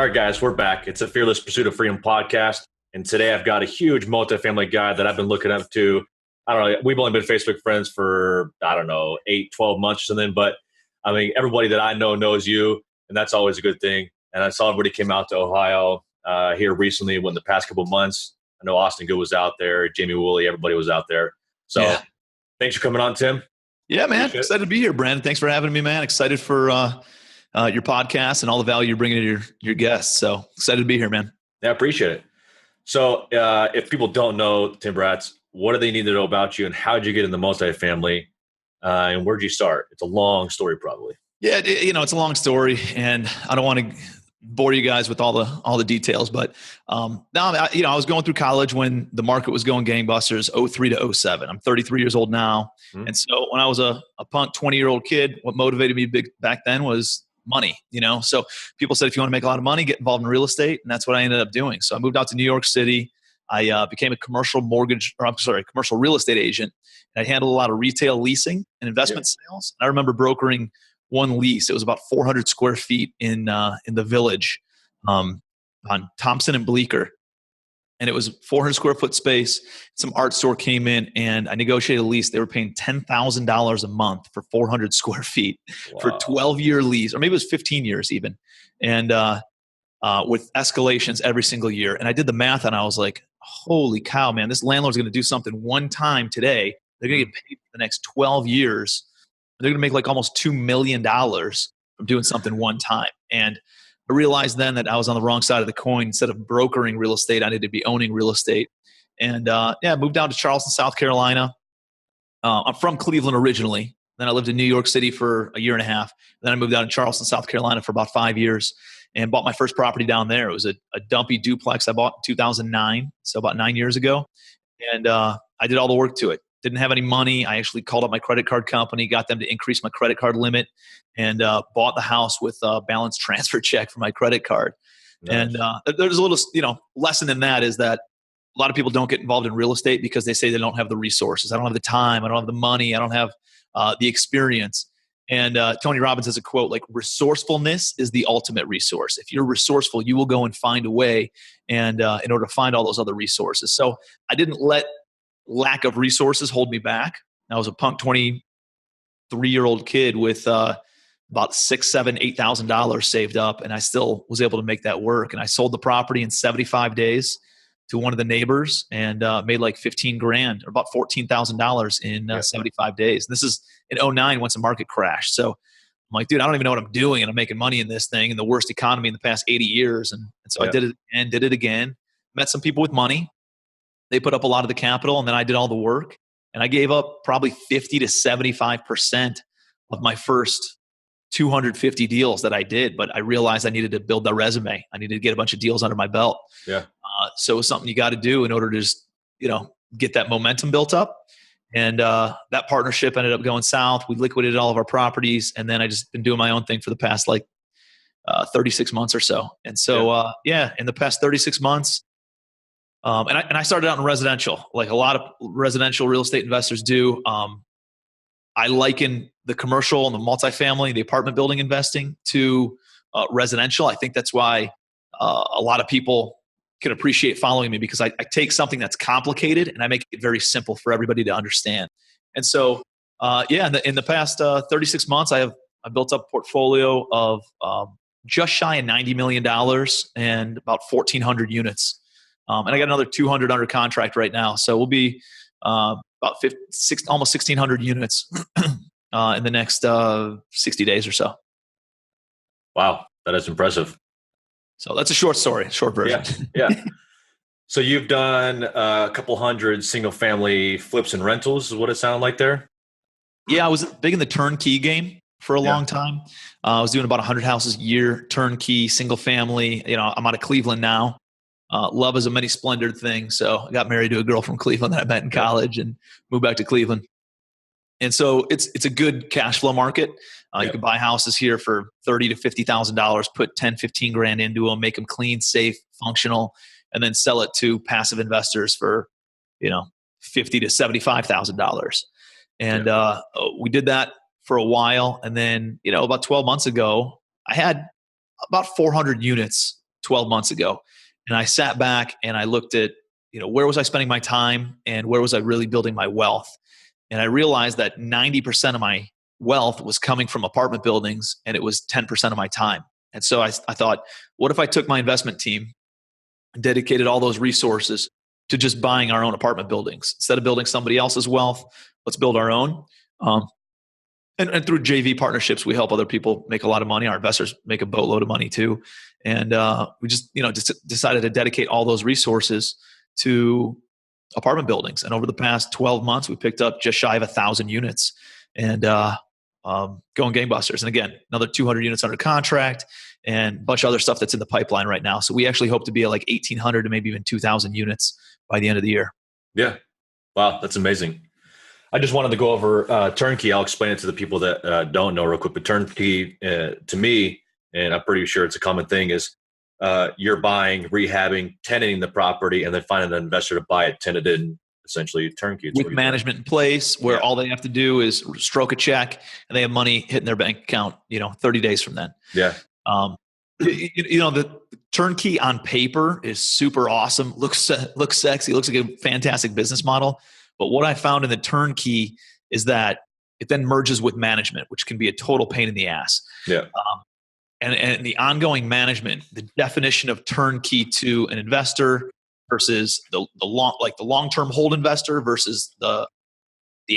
right, guys, we're back. It's a Fearless Pursuit of Freedom podcast. And today I've got a huge multifamily guy that I've been looking up to. I don't know. We've only been Facebook friends for, 8, 12 months or something. But I mean, everybody that I know knows you, and that's always a good thing. And I saw everybody came out to Ohio here recently in the past couple of months. I know Austin Good was out there. Jamie Woolley, everybody was out there. So Thanks for coming on, Tim. Yeah, man. Excited to be here, Brandon. Thanks for having me, man. Excited for your podcast and all the value you're bringing to your guests. So excited to be here, man. Yeah, I appreciate it. So if people don't know Tim Bratz, what do they need to know about you, and how did you get into multifamily, and where did you start? It's a long story, probably. Yeah, it's a long story, and I don't want to bore you guys with all the details. But now, I was going through college when the market was going gangbusters, 03 to 07. I'm 33 years old now, and so when I was a punk 20-year-old kid, what motivated me back then was money. So people said, if you want to make a lot of money, get involved in real estate, and that's what I ended up doing. So I moved out to New York City. I became a commercial real estate agent. And I handled a lot of retail leasing and investment sales. And I remember brokering one lease. It was about 400 square feet in the Village on Thompson and Bleecker. And it was 400 square foot space. Some art store came in and I negotiated a lease. They were paying $10,000 a month for 400 square feet for a 12-year lease, or maybe it was 15 years even. And with escalations every single year. And I did the math and I was like, holy cow, man, this landlord's going to do something one time today. They're going to get paid for the next 12 years. They're going to make like almost $2 million from doing something one time. And I realized then that I was on the wrong side of the coin. Instead of brokering real estate, I needed to be owning real estate. And I moved down to Charleston, South Carolina. I'm from Cleveland originally. Then I lived in New York City for a year and a half. Then I moved down to Charleston, South Carolina for about 5 years and bought my first property down there. It was a dumpy duplex I bought in 2009, so about 9 years ago. And I did all the work to it. Didn't have any money. I actually called up my credit card company, got them to increase my credit card limit, and bought the house with a balance transfer check for my credit card. Nice. And there's a little, lesson in that is that a lot of people don't get involved in real estate because they say they don't have the resources. I don't have the time. I don't have the money. I don't have the experience. And Tony Robbins has a quote like, resourcefulness is the ultimate resource. If you're resourceful, you will go and find a way and in order to find all those other resources. So I didn't let lack of resources hold me back. I was a punk 23-year-old kid with about $6,000, $7,000, $8,000 saved up, and I still was able to make that work. And I sold the property in 75 days to one of the neighbors and made like $15,000 or about $14,000 in 75 days. And this is in 2009 once the market crashed. So I'm like, dude, I don't even know what I'm doing, and I'm making money in this thing in the worst economy in the past 80 years. And so I did it again, met some people with money. They put up a lot of the capital, and then I did all the work. And I gave up probably 50 to 75% of my first 250 deals that I did. But I realized I needed to build that resume. I needed to get a bunch of deals under my belt. Yeah. So it's something you got to do in order to just, get that momentum built up. And that partnership ended up going south. We liquidated all of our properties. And then I just been doing my own thing for the past 36 months or so. And so, in the past 36 months, and I started out in residential, like a lot of residential real estate investors do. I liken the commercial and the multifamily, the apartment building investing to residential. I think that's why a lot of people can appreciate following me, because I take something that's complicated and I make it very simple for everybody to understand. And so, in the past 36 months, I built up a portfolio of just shy of $90 million and about 1,400 units. And I got another 200 under contract right now. So we'll be about almost 1,600 units in the next 60 days or so. Wow, that is impressive. So that's a short story, short version. Yeah. So you've done a couple hundred single family flips and rentals is what it sounded like there? Yeah, I was big in the turnkey game for a long time. I was doing about 100 houses a year, turnkey, single family. I'm out of Cleveland now. Love is a many splendored thing. So I got married to a girl from Cleveland that I met in college and moved back to Cleveland. And so it's a good cash flow market. You can buy houses here for $30,000 to $50,000, put 10, 15 grand into them, make them clean, safe, functional, and then sell it to passive investors for, $50,000 to $75,000. And we did that for a while. And then, about 12 months ago, I had about 400 units 12 months ago. And I sat back and I looked at, where was I spending my time and where was I really building my wealth? And I realized that 90% of my wealth was coming from apartment buildings and it was 10% of my time. And so I thought, what if I took my investment team and dedicated all those resources to just buying our own apartment buildings? Instead of building somebody else's wealth, let's build our own. And through JV partnerships, we help other people make a lot of money. Our investors make a boatload of money too. And we just decided to dedicate all those resources to apartment buildings. And over the past 12 months, we picked up just shy of 1,000 units and going gangbusters. And again, another 200 units under contract and a bunch of other stuff that's in the pipeline right now. So we actually hope to be at like 1,800 to maybe even 2,000 units by the end of the year. Yeah. Wow. That's amazing. I just wanted to go over Turnkey. I'll explain it to the people that don't know real quick. But Turnkey, to me, and I'm pretty sure it's a common thing, is you're buying, rehabbing, tenanting the property, and then finding an investor to buy it tenanted and essentially turnkey. With management in place where all they have to do is stroke a check and they have money hitting their bank account, 30 days from then. Yeah. The turnkey on paper is super awesome. Looks sexy. Looks like a fantastic business model. But what I found in the turnkey is that it then merges with management, which can be a total pain in the ass. Yeah. And the ongoing management, the definition of turnkey to an investor versus the long-term hold investor versus the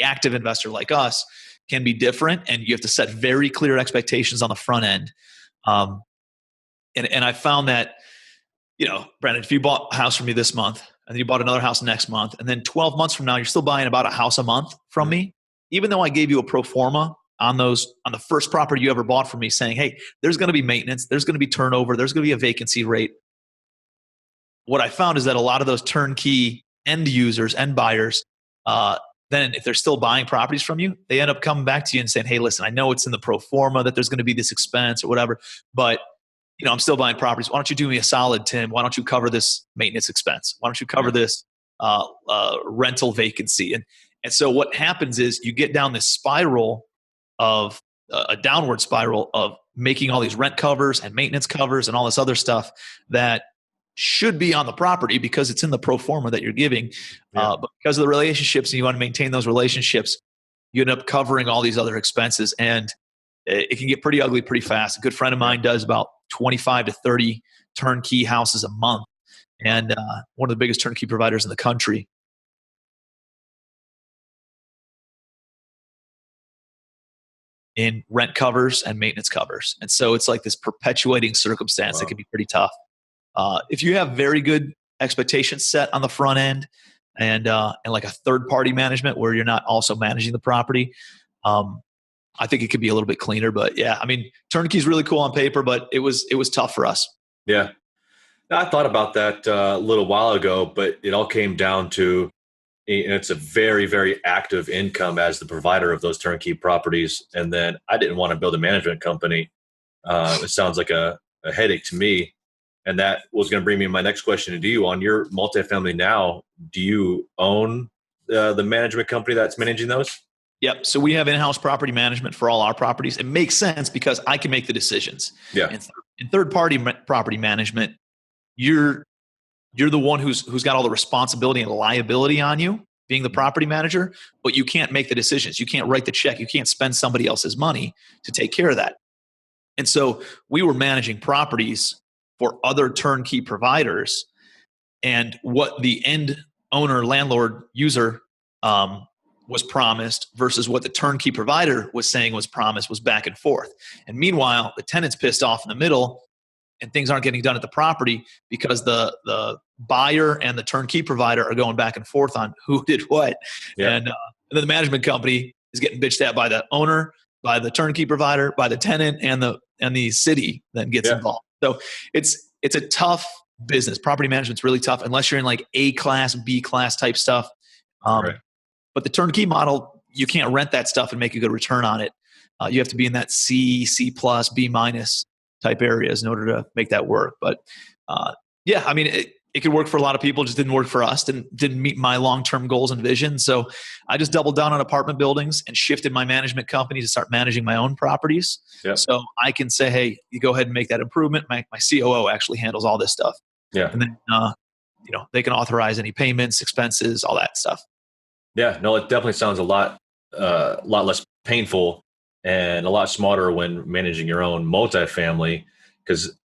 active investor like us can be different. And you have to set very clear expectations on the front end. And I found that, Brandon, if you bought a house from me this month and then you bought another house next month, and then 12 months from now, you're still buying about a house a month from me, even though I gave you a pro forma on the first property you ever bought from me saying, hey, there's going to be maintenance, there's going to be turnover, there's going to be a vacancy rate. What I found is that a lot of those turnkey end users, end buyers, then if they're still buying properties from you, they end up coming back to you and saying, hey, listen, I know it's in the pro forma that there's going to be this expense or whatever, but I'm still buying properties. Why don't you do me a solid, Tim? Why don't you cover this maintenance expense? Why don't you cover this rental vacancy? And so what happens is you get down this spiral of a downward spiral of making all these rent covers and maintenance covers and all this other stuff that should be on the property because it's in the pro forma that you're giving. But because of the relationships and you want to maintain those relationships, you end up covering all these other expenses. And it can get pretty ugly pretty fast. A good friend of mine does about 25 to 30 turnkey houses a month. And one of the biggest turnkey providers in the country. In rent covers and maintenance covers. And so it's like this perpetuating circumstance that can be pretty tough. If you have very good expectations set on the front end and like a third party management where you're not also managing the property, I think it could be a little bit cleaner. But yeah, turnkey is really cool on paper, but it was tough for us. Yeah. I thought about that a little while ago, but it all came down to, it's a very, very active income as the provider of those turnkey properties. And then I didn't want to build a management company. It sounds like a headache to me. And that was going to bring me my next question to you. On your multifamily now, do you own the management company that's managing those? Yep. So we have in-house property management for all our properties. It makes sense because I can make the decisions. Yeah. In third-party property management, you're the one who's got all the responsibility and liability on you, being the property manager, but you can't make the decisions. You can't write the check. You can't spend somebody else's money to take care of that. And so we were managing properties for other turnkey providers, and what the end owner, landlord, user was promised versus what the turnkey provider was saying was promised was back and forth. And meanwhile, the tenant's pissed off in the middle and things aren't getting done at the property because the buyer and the turnkey provider are going back and forth on who did what. Yeah. And then the management company is getting bitched at by the owner, by the turnkey provider, by the tenant, and the city then gets involved. So it's a tough business. Property management's really tough unless you're in like A class, B class type stuff. Right. But the turnkey model, you can't rent that stuff and make a good return on it. You have to be in that C plus, B minus type areas in order to make that work. But it could work for a lot of people, just didn't work for us, didn't meet my long-term goals and vision. So I just doubled down on apartment buildings and shifted my management company to start managing my own properties. Yep. So I can say, hey, you go ahead and make that improvement. My COO actually handles all this stuff. Yeah. And then, they can authorize any payments, expenses, all that stuff. Yeah, no, it definitely sounds a lot less painful and a lot smarter when managing your own multifamily. Because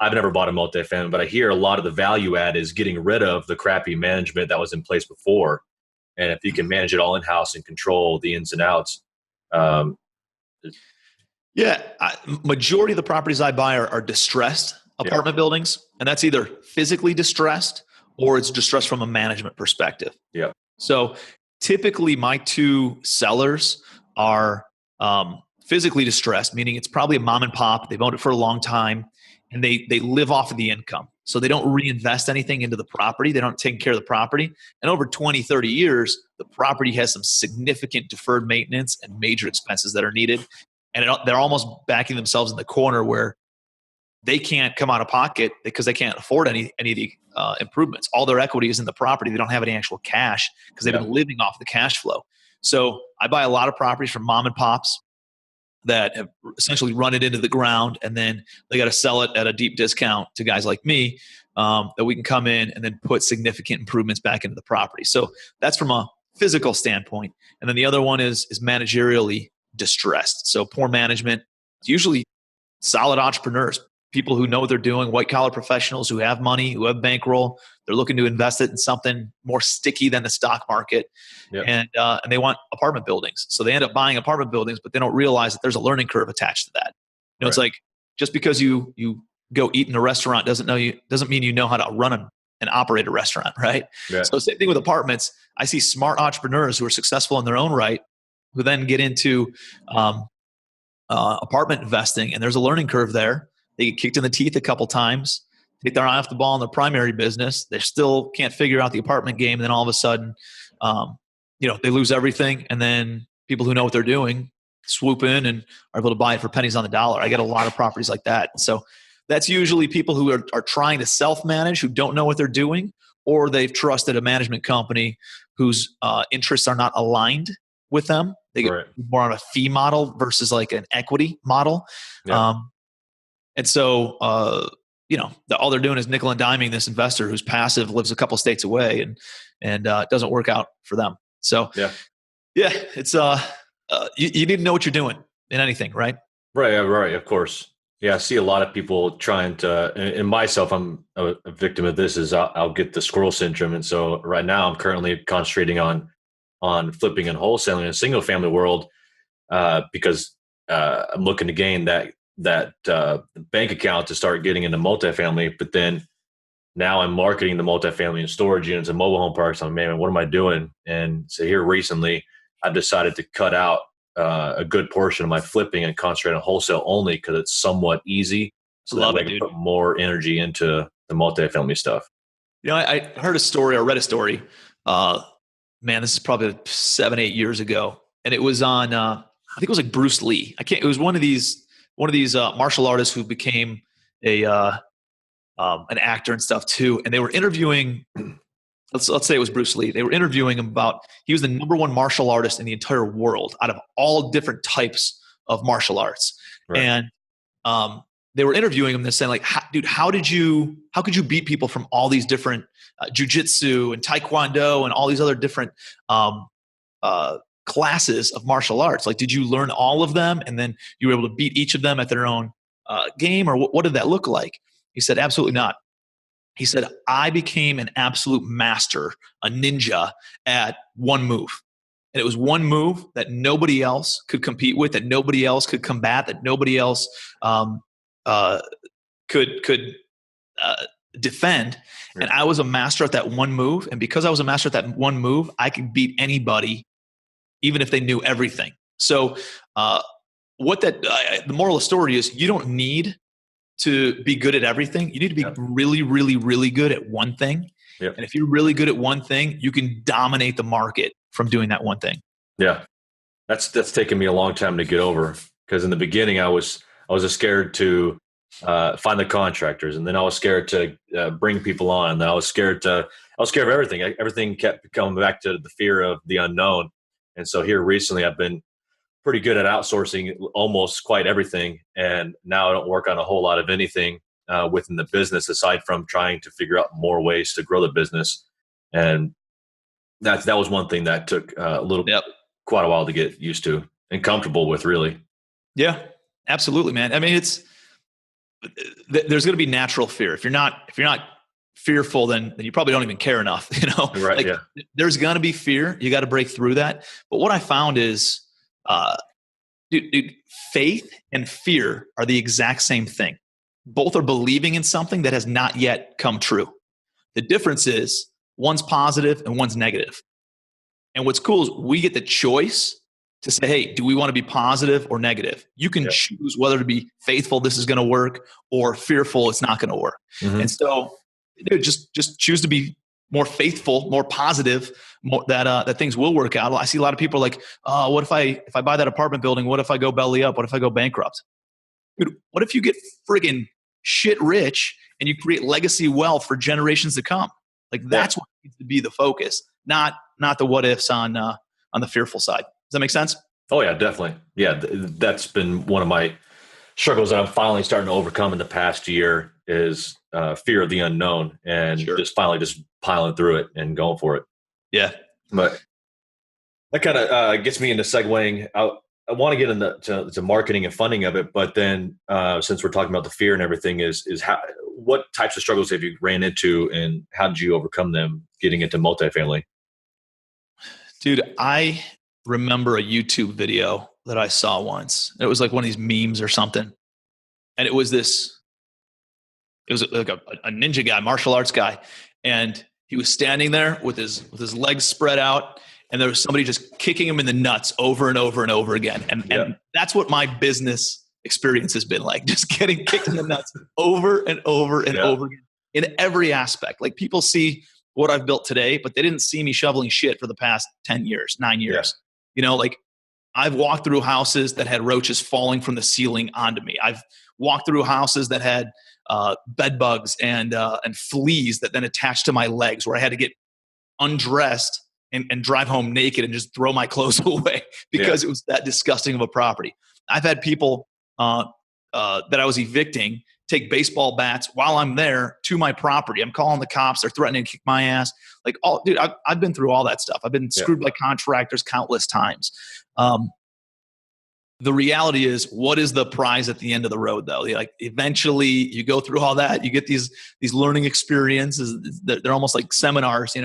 I've never bought a multifamily, but I hear a lot of the value add is getting rid of the crappy management that was in place before, and if you can manage it all in house and control the ins and outs. Majority of the properties I buy are distressed apartment buildings, and that's either physically distressed or it's distressed from a management perspective. Yeah. So typically my two sellers are physically distressed, meaning it's probably a mom and pop. They've owned it for a long time and they live off of the income. So they don't reinvest anything into the property. They don't take care of the property. And over 20, 30 years, the property has some significant deferred maintenance and major expenses that are needed. And they're almost backing themselves in the corner where they can't come out of pocket because they can't afford any of the improvements. All their equity is in the property. They don't have any actual cash because they've been living off the cash flow. So I buy a lot of properties from mom and pops that have essentially run it into the ground, and then they got to sell it at a deep discount to guys like me that we can come in and then put significant improvements back into the property. So that's from a physical standpoint. And then the other one is managerially distressed. So poor management, usually solid entrepreneurs, people who know what they're doing, white collar professionals who have money, who have bankroll. They're looking to invest it in something more sticky than the stock market. And they want apartment buildings. So they end up buying apartment buildings, but they don't realize that there's a learning curve attached to that. It's like, just because you go eat in a restaurant doesn't mean you know how to run and operate a restaurant, right? Yeah. So same thing with apartments. I see smart entrepreneurs who are successful in their own right, who then get into apartment investing, and there's a learning curve there. They get kicked in the teeth a couple times, take their eye off the ball in their primary business. They still can't figure out the apartment game. And then all of a sudden, they lose everything. And then people who know what they're doing swoop in and are able to buy it for pennies on the dollar. I get a lot of properties like that. So that's usually people who are trying to self-manage, who don't know what they're doing, or they've trusted a management company whose interests are not aligned with them. They get more on a fee model versus like an equity model. Yeah. And so, all they're doing is nickel and diming this investor who's passive, lives a couple states away, and it doesn't work out for them. So, it's you need to know what you're doing in anything, right? Right. Of course. Yeah, I see a lot of people trying to, and myself, I'm a victim of this. Is I'll get the squirrel syndrome, and so right now I'm currently concentrating on flipping and wholesaling in a single family world because I'm looking to gain that bank account to start getting into multifamily. But then now I'm marketing the multifamily and storage units and mobile home parks. I'm, man, what am I doing? And so here recently, I've decided to cut out a good portion of my flipping and concentrate on wholesale only because it's somewhat easy. So that way I can put more energy into the multifamily stuff. I heard a story or read a story. This is probably 7-8 years ago. And it was on, I think it was like Bruce Lee. It was one of these martial artists who became an actor and stuff too. And they were interviewing, let's say it was Bruce Lee. They were interviewing him about, he was the number one martial artist in the entire world out of all different types of martial arts. Right. And they were interviewing him and saying like, dude, how could you beat people from all these different jujitsu and taekwondo and all these other different classes of martial arts? Like, did you learn all of them and then you were able to beat each of them at their own game, or what did that look like? He said, absolutely not. He said, I became an absolute master, a ninja at one move. And it was one move that nobody else could compete with, that nobody else could combat, that nobody else could defend. Right. And I was a master at that one move. And because I was a master at that one move, I could beat anybody, even if they knew everything. So the moral of the story is, you don't need to be good at everything. You need to be really, really, really good at one thing. Yep. And if you're really good at one thing, you can dominate the market from doing that one thing. Yeah. That's taken me a long time to get over, because in the beginning I was scared to find the contractors, and then I was scared to bring people on. And I was scared of everything. Everything kept coming back to the fear of the unknown. And so here recently, I've been pretty good at outsourcing almost quite everything, and now I don't work on a whole lot of anything within the business aside from trying to figure out more ways to grow the business. And that was one thing that took quite a while to get used to and comfortable with, really. Yeah, absolutely, man. I mean, there's going to be natural fear. If you're not fearful, then you probably don't even care enough, Right. Like, Yeah. there's going to be fear. You got to break through that. But what I found is, dude, faith and fear are the exact same thing. Both are believing in something that has not yet come true. The difference is one's positive and one's negative. And what's cool is we get the choice to say, hey, do we want to be positive or negative? You can choose whether to be faithful, this is going to work, or fearful, it's not going to work. Mm-hmm. And so, dude, just choose to be more faithful, more positive, that things will work out. I see a lot of people like, oh, what if I buy that apartment building? What if I go belly up? What if I go bankrupt? Dude, what if you get friggin' shit rich and you create legacy wealth for generations to come? Like, that's what needs to be the focus, not the what ifs on the fearful side. Does that make sense? Oh yeah, definitely. Yeah, that's been one of my struggles that I'm finally starting to overcome in the past year is fear of the unknown, and just finally just piling through it and going for it. Yeah. But that kind of gets me into segueing out. I want to get into marketing and funding of it, but then since we're talking about the fear and everything, is what types of struggles have you ran into, and how did you overcome them getting into multifamily? Dude, I remember a YouTube video that I saw once. It was like one of these memes or something, and it was like a ninja guy, martial arts guy, and he was standing there with his legs spread out, and there was somebody just kicking him in the nuts over and over and over again. And that's what my business experience has been like, just getting kicked in the nuts over and over and over again in every aspect. Like, people see what I've built today, but they didn't see me shoveling shit for the past 10 years, 9 years. Like, I've walked through houses that had roaches falling from the ceiling onto me. I've walked through houses that had bed bugs and fleas that then attached to my legs, where I had to get undressed and drive home naked and just throw my clothes away because it was that disgusting of a property. I've had people that I was evicting take baseball bats while I'm there to my property. I'm calling the cops. They're threatening to kick my ass. Like, dude, I've been through all that stuff. I've been screwed by contractors countless times. The reality is, what is the prize at the end of the road, though? Like, eventually you go through all that, you get these learning experiences. They're almost like seminars,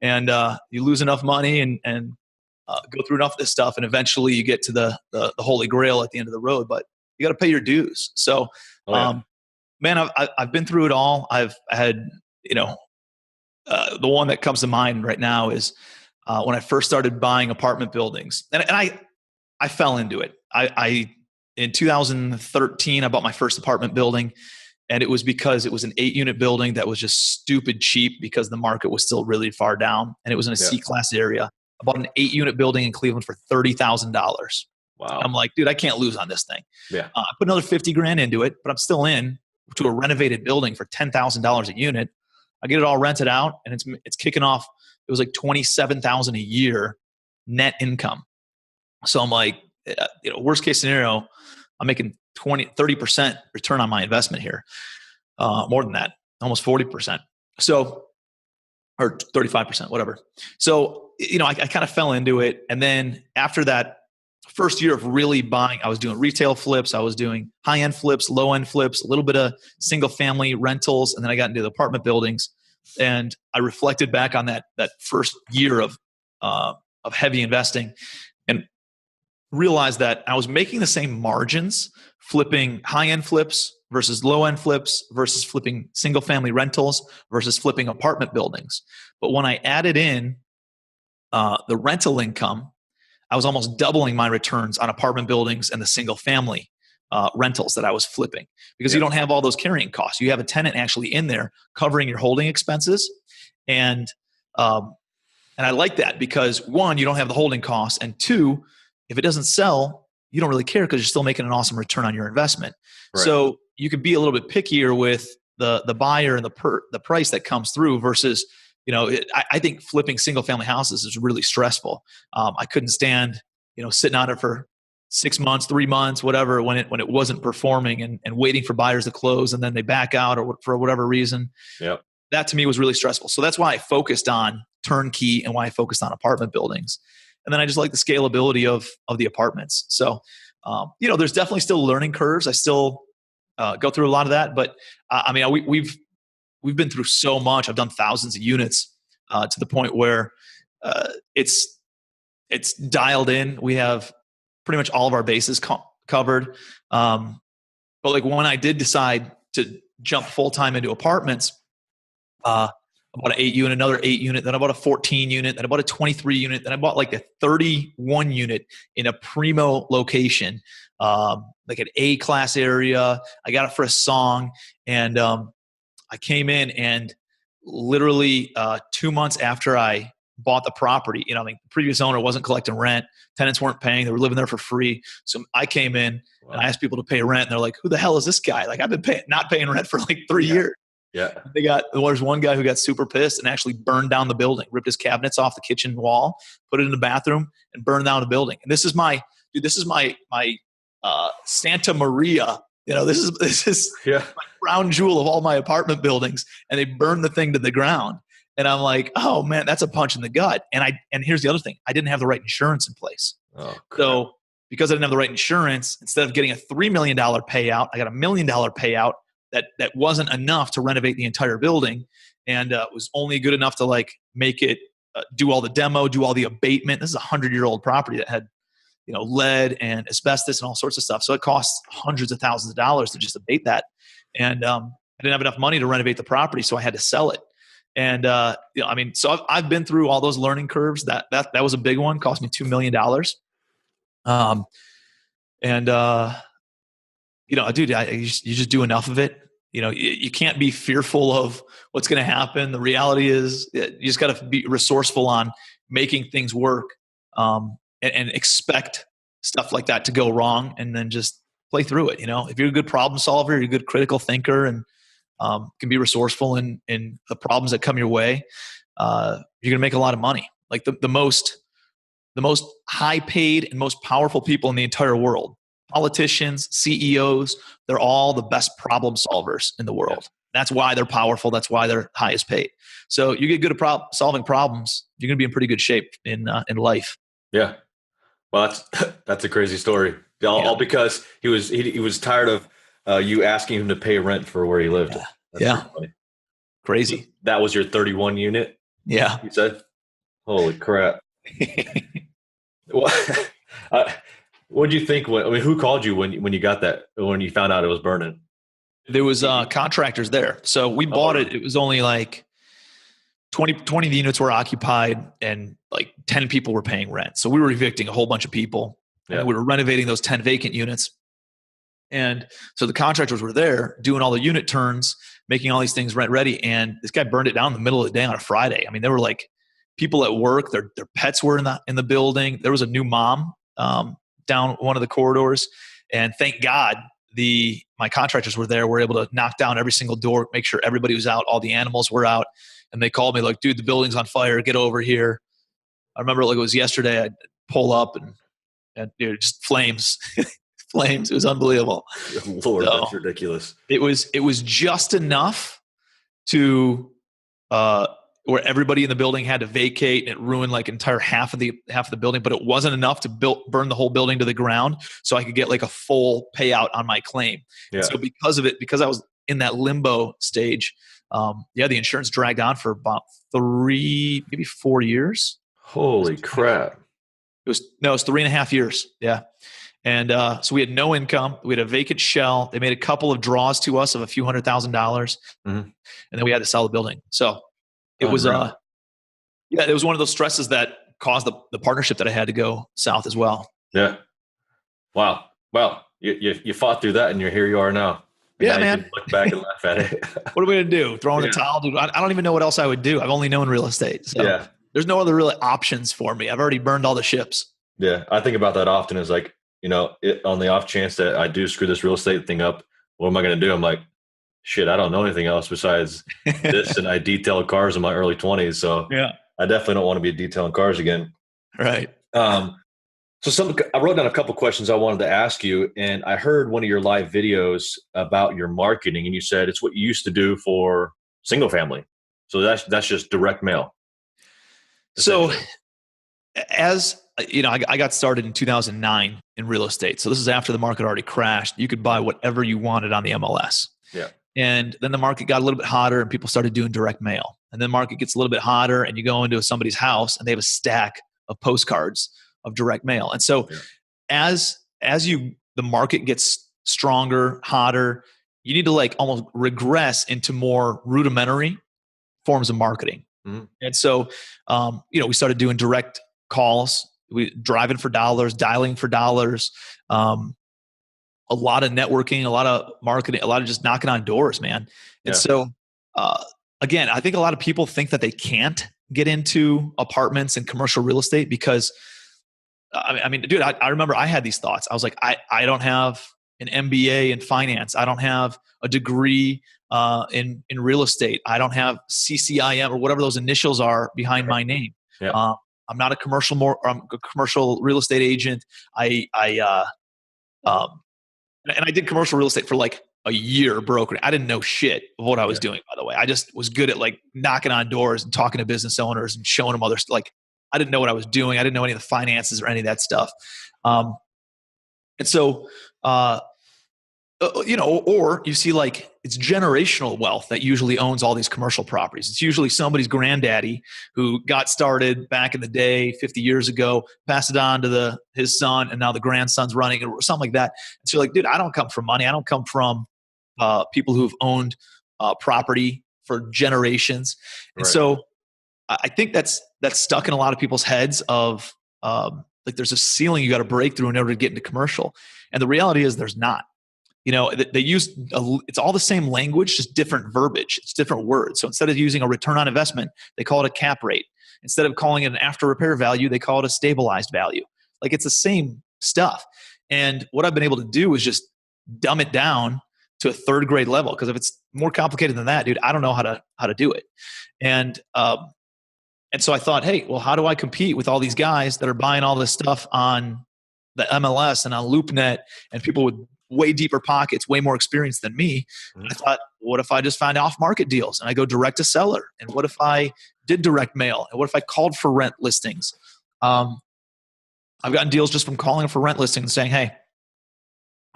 and you lose enough money and go through enough of this stuff, and eventually you get to the holy grail at the end of the road. But you got to pay your dues. So, man, I've been through it all. I've had, the one that comes to mind right now is when I first started buying apartment buildings, and I fell into it. In 2013, I bought my first apartment building, and it was because it was an 8-unit building that was just stupid cheap because the market was still really far down, and it was in a C-class area. I bought an 8-unit building in Cleveland for $30,000. Wow. I'm like, dude, I can't lose on this thing. Yeah. I put another $50,000 into it, but I'm still in to a renovated building for $10,000 a unit. I get it all rented out, and it's kicking off. It was like $27,000 a year net income. So I'm like, worst case scenario, I'm making 30% return on my investment here. More than that, almost 40%. So, or 35%, whatever. So, I kind of fell into it. And then after that first year of really buying, I was doing retail flips. I was doing high-end flips, low-end flips, a little bit of single-family rentals. And then I got into the apartment buildings. And I reflected back on that first year of heavy investing, and realized that I was making the same margins flipping high-end flips versus low-end flips versus flipping single-family rentals versus flipping apartment buildings. But when I added in the rental income, I was almost doubling my returns on apartment buildings and the single-family rentals that I was flipping, because you don't have all those carrying costs. You have a tenant actually in there covering your holding expenses. And I like that because, one, you don't have the holding costs, and two, if it doesn't sell, you don't really care because you're still making an awesome return on your investment. Right. So you could be a little bit pickier with the buyer and the price that comes through versus, I think flipping single family houses is really stressful. I couldn't stand, sitting on it for 6 months, 3 months, whatever, when it wasn't performing and waiting for buyers to close and then they back out or for whatever reason. Yep. That to me was really stressful. So that's why I focused on turnkey and why I focused on apartment buildings. And then I just like the scalability of the apartments. So, there's definitely still learning curves. I still go through a lot of that, but we've been through so much. I've done thousands of units to the point where it's dialed in. We have pretty much all of our bases covered. But like when I did decide to jump full time into apartments, I bought an 8 unit, another 8 unit, then I bought a 14 unit, then I bought a 23 unit, then I bought like a 31 unit in a primo location, like an A-class area. I got it for a song, and I came in and literally 2 months after I bought the property, the previous owner wasn't collecting rent. Tenants weren't paying. They were living there for free. So I came in and I asked people to pay rent, and they're like, who the hell is this guy? Like, I've been not paying rent for like 3 years. Yeah. There's one guy who got super pissed and actually burned down the building, ripped his cabinets off the kitchen wall, put it in the bathroom, and burned down the building. And this is my Santa Maria. This is my crown jewel of all my apartment buildings. And they burned the thing to the ground. And I'm like, oh man, that's a punch in the gut. And here's the other thing. I didn't have the right insurance in place. Oh, so because I didn't have the right insurance, instead of getting a $3 million payout, I got a $1 million payout that wasn't enough to renovate the entire building. And was only good enough to like make it do all the demo, do all the abatement. This is a 100-year-old property that had, lead and asbestos and all sorts of stuff. So it costs hundreds of thousands of dollars to just abate that. And I didn't have enough money to renovate the property, so I had to sell it. And so I've been through all those learning curves. That was a big one. Cost me $2 million. Dude, you just do enough of it. You can't be fearful of what's going to happen. The reality is you just got to be resourceful on making things work, and expect stuff like that to go wrong, and then just play through it. If you're a good problem solver, you're a good critical thinker, and can be resourceful in the problems that come your way, you're going to make a lot of money. Like the most high paid and most powerful people in the entire world, politicians, CEOs, they're all the best problem solvers in the world. Yeah. That's why they're powerful. That's why they're highest paid. So you get good at solving problems, you're going to be in pretty good shape in life. Yeah. Well, that's a crazy story. All because he was tired of you asking him to pay rent for where he lived. Yeah. Crazy. That was your 31 unit? Yeah. You said? Holy crap. What did you think? Who called you when you got that, when you found out it was burning? There was contractors there. So we bought it. It was only like 20 of the units were occupied and like 10 people were paying rent. So we were evicting a whole bunch of people. Yeah. And we were renovating those 10 vacant units. And so the contractors were there doing all the unit turns, making all these things rent ready. And this guy burned it down in the middle of the day on a Friday. I mean, there were like people at work, their pets were in the building. There was a new mom down one of the corridors. And thank God my contractors were there, were able to knock down every single door, make sure everybody was out, all the animals were out. And they called me like, dude, the building's on fire, get over here. I remember like it was yesterday, I'd pull up and just flames. Flames. It was unbelievable. Lord, that's ridiculous. It was just enough to where everybody in the building had to vacate, and it ruined like entire half of the building, but it wasn't enough to burn the whole building to the ground, so I could get like a full payout on my claim. Yeah. So because of it, because I was in that limbo stage, the insurance dragged on for about 3, maybe 4 years. Holy crap. It was 3.5 years. Yeah. And so we had no income. We had a vacant shell. They made a couple of draws to us of a few $100,000, and then we had to sell the building. So it was, it was one of those stresses that caused the partnership that I had to go south as well. Yeah. Wow. Well, you fought through that, and here you are now. Yeah, man. Look back and laugh at it. What are we going to do? Throw in a towel? Dude, I don't even know what else I would do. I've only known real estate. So there's no other real options for me. I've already burned all the ships. Yeah. I think about that often as like, on the off chance that I do screw this real estate thing up, what am I going to do? I'm like, shit, I don't know anything else besides this. And I detailed cars in my early 20s. So Yeah. I definitely don't want to be detailing cars again. Right. Um, I wrote down a couple questions I wanted to ask you, and I heard one of your live videos about your marketing, and you said it's what you used to do for single family. So that's just direct mail. So as you know, I got started in 2009 in real estate. So this is after the market already crashed. You could buy whatever you wanted on the MLS. Yeah. And then the market got a little bit hotter and people started doing direct mail. And then the market gets a little bit hotter and you go into somebody's house and they have a stack of postcards of direct mail. And so as the market gets stronger, hotter, you need to like almost regress into more rudimentary forms of marketing. Mm-hmm. And so, we started doing direct calls, driving for dollars, dialing for dollars, a lot of networking, a lot of marketing, a lot of just knocking on doors, man. And so, again, I think a lot of people think that they can't get into apartments and commercial real estate because, I mean, dude, I remember I had these thoughts. I was like, I don't have an MBA in finance. I don't have a degree in real estate. I don't have CCIM or whatever those initials are behind my name. Yeah. I'm not a commercial real estate agent. And I did commercial real estate for like a year broker. I didn't know shit of what I was doing, by the way. I just was good at like knocking on doors and talking to business owners and showing them like, I didn't know what I was doing. I didn't know any of the finances or any of that stuff. And so, or you see like it's generational wealth that usually owns all these commercial properties. It's usually somebody's granddaddy who got started back in the day, 50 years ago, passed it on to his son, and now the grandson's running it or something like that. And so you're like, dude, I don't come from money. I don't come from people who've owned property for generations. And so I think that's stuck in a lot of people's heads of like there's a ceiling you got to break through in order to get into commercial. And the reality is there's not. They use it's all the same language, just different verbiage. It's different words. So instead of using a return on investment, they call it a cap rate. Instead of calling it an after repair value, they call it a stabilized value. Like it's the same stuff. And what I've been able to do is just dumb it down to a third grade level. Because if it's more complicated than that, dude, I don't know how to do it. And so I thought, hey, well, how do I compete with all these guys that are buying all this stuff on the MLS and on LoopNet and people with way deeper pockets, way more experience than me? Mm-hmm. I thought, what if I just find off-market deals and I go direct to seller? And what if I did direct mail? And what if I called for rent listings? I've gotten deals just from calling for rent listings and saying, hey,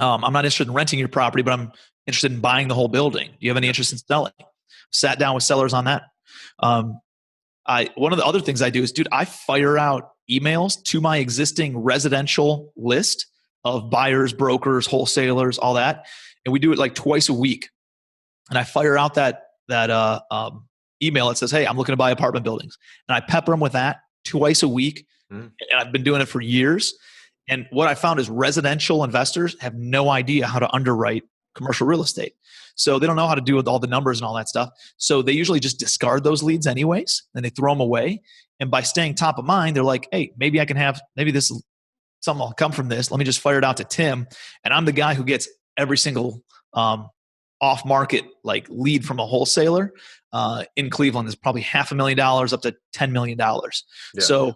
I'm not interested in renting your property, but I'm interested in buying the whole building. Do you have any interest in selling? Sat down with sellers on that. One of the other things I do is, dude, I fire out emails to my existing residential list of buyers, brokers, wholesalers, all that. And we do it like twice a week. And I fire out that email that says, hey, I'm looking to buy apartment buildings. And I pepper them with that twice a week. Mm. And I've been doing it for years. And what I found is residential investors have no idea how to underwrite commercial real estate. So they don't know how to do with all the numbers and all that stuff. So they usually just discard those leads anyways, and they throw them away. And by staying top of mind, they're like, hey, maybe this something will come from this. Let me just fire it out to Tim. And I'm the guy who gets every single off-market like lead from a wholesaler in Cleveland. Is probably $500,000 up to $10 million. Yeah. So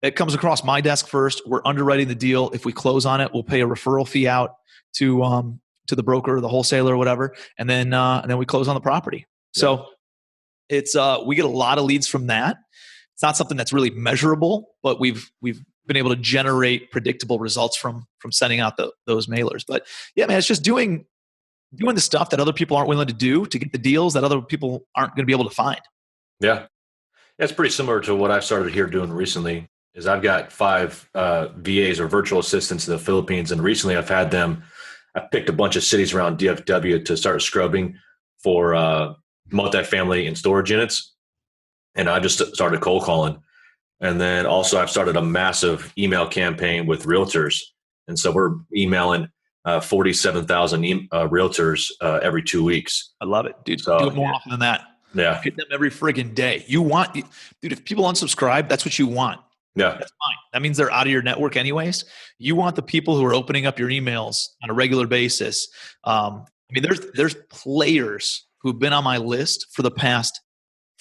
it comes across my desk first. We're underwriting the deal. If we close on it, we'll pay a referral fee out to the broker or the wholesaler or whatever. And then we close on the property. Yeah. So it's we get a lot of leads from that. It's not something that's really measurable, but we've been able to generate predictable results from sending out those mailers. But yeah, man, it's just doing the stuff that other people aren't willing to do to get the deals that other people aren't going to be able to find. Yeah. It's pretty similar to what I've started here doing recently. Is I've got 5 VAs or virtual assistants in the Philippines. And recently I've picked a bunch of cities around DFW to start scrubbing for multifamily and storage units. And I just started cold calling. And then also I've started a massive email campaign with realtors. And so we're emailing 47,000 realtors every 2 weeks. I love it, dude. So, do it more often than that. Yeah. Hit them every friggin' day. Dude, if people unsubscribe, that's what you want. Yeah. That's fine. That means they're out of your network anyways. You want the people who are opening up your emails on a regular basis. I mean, there's players who've been on my list for the past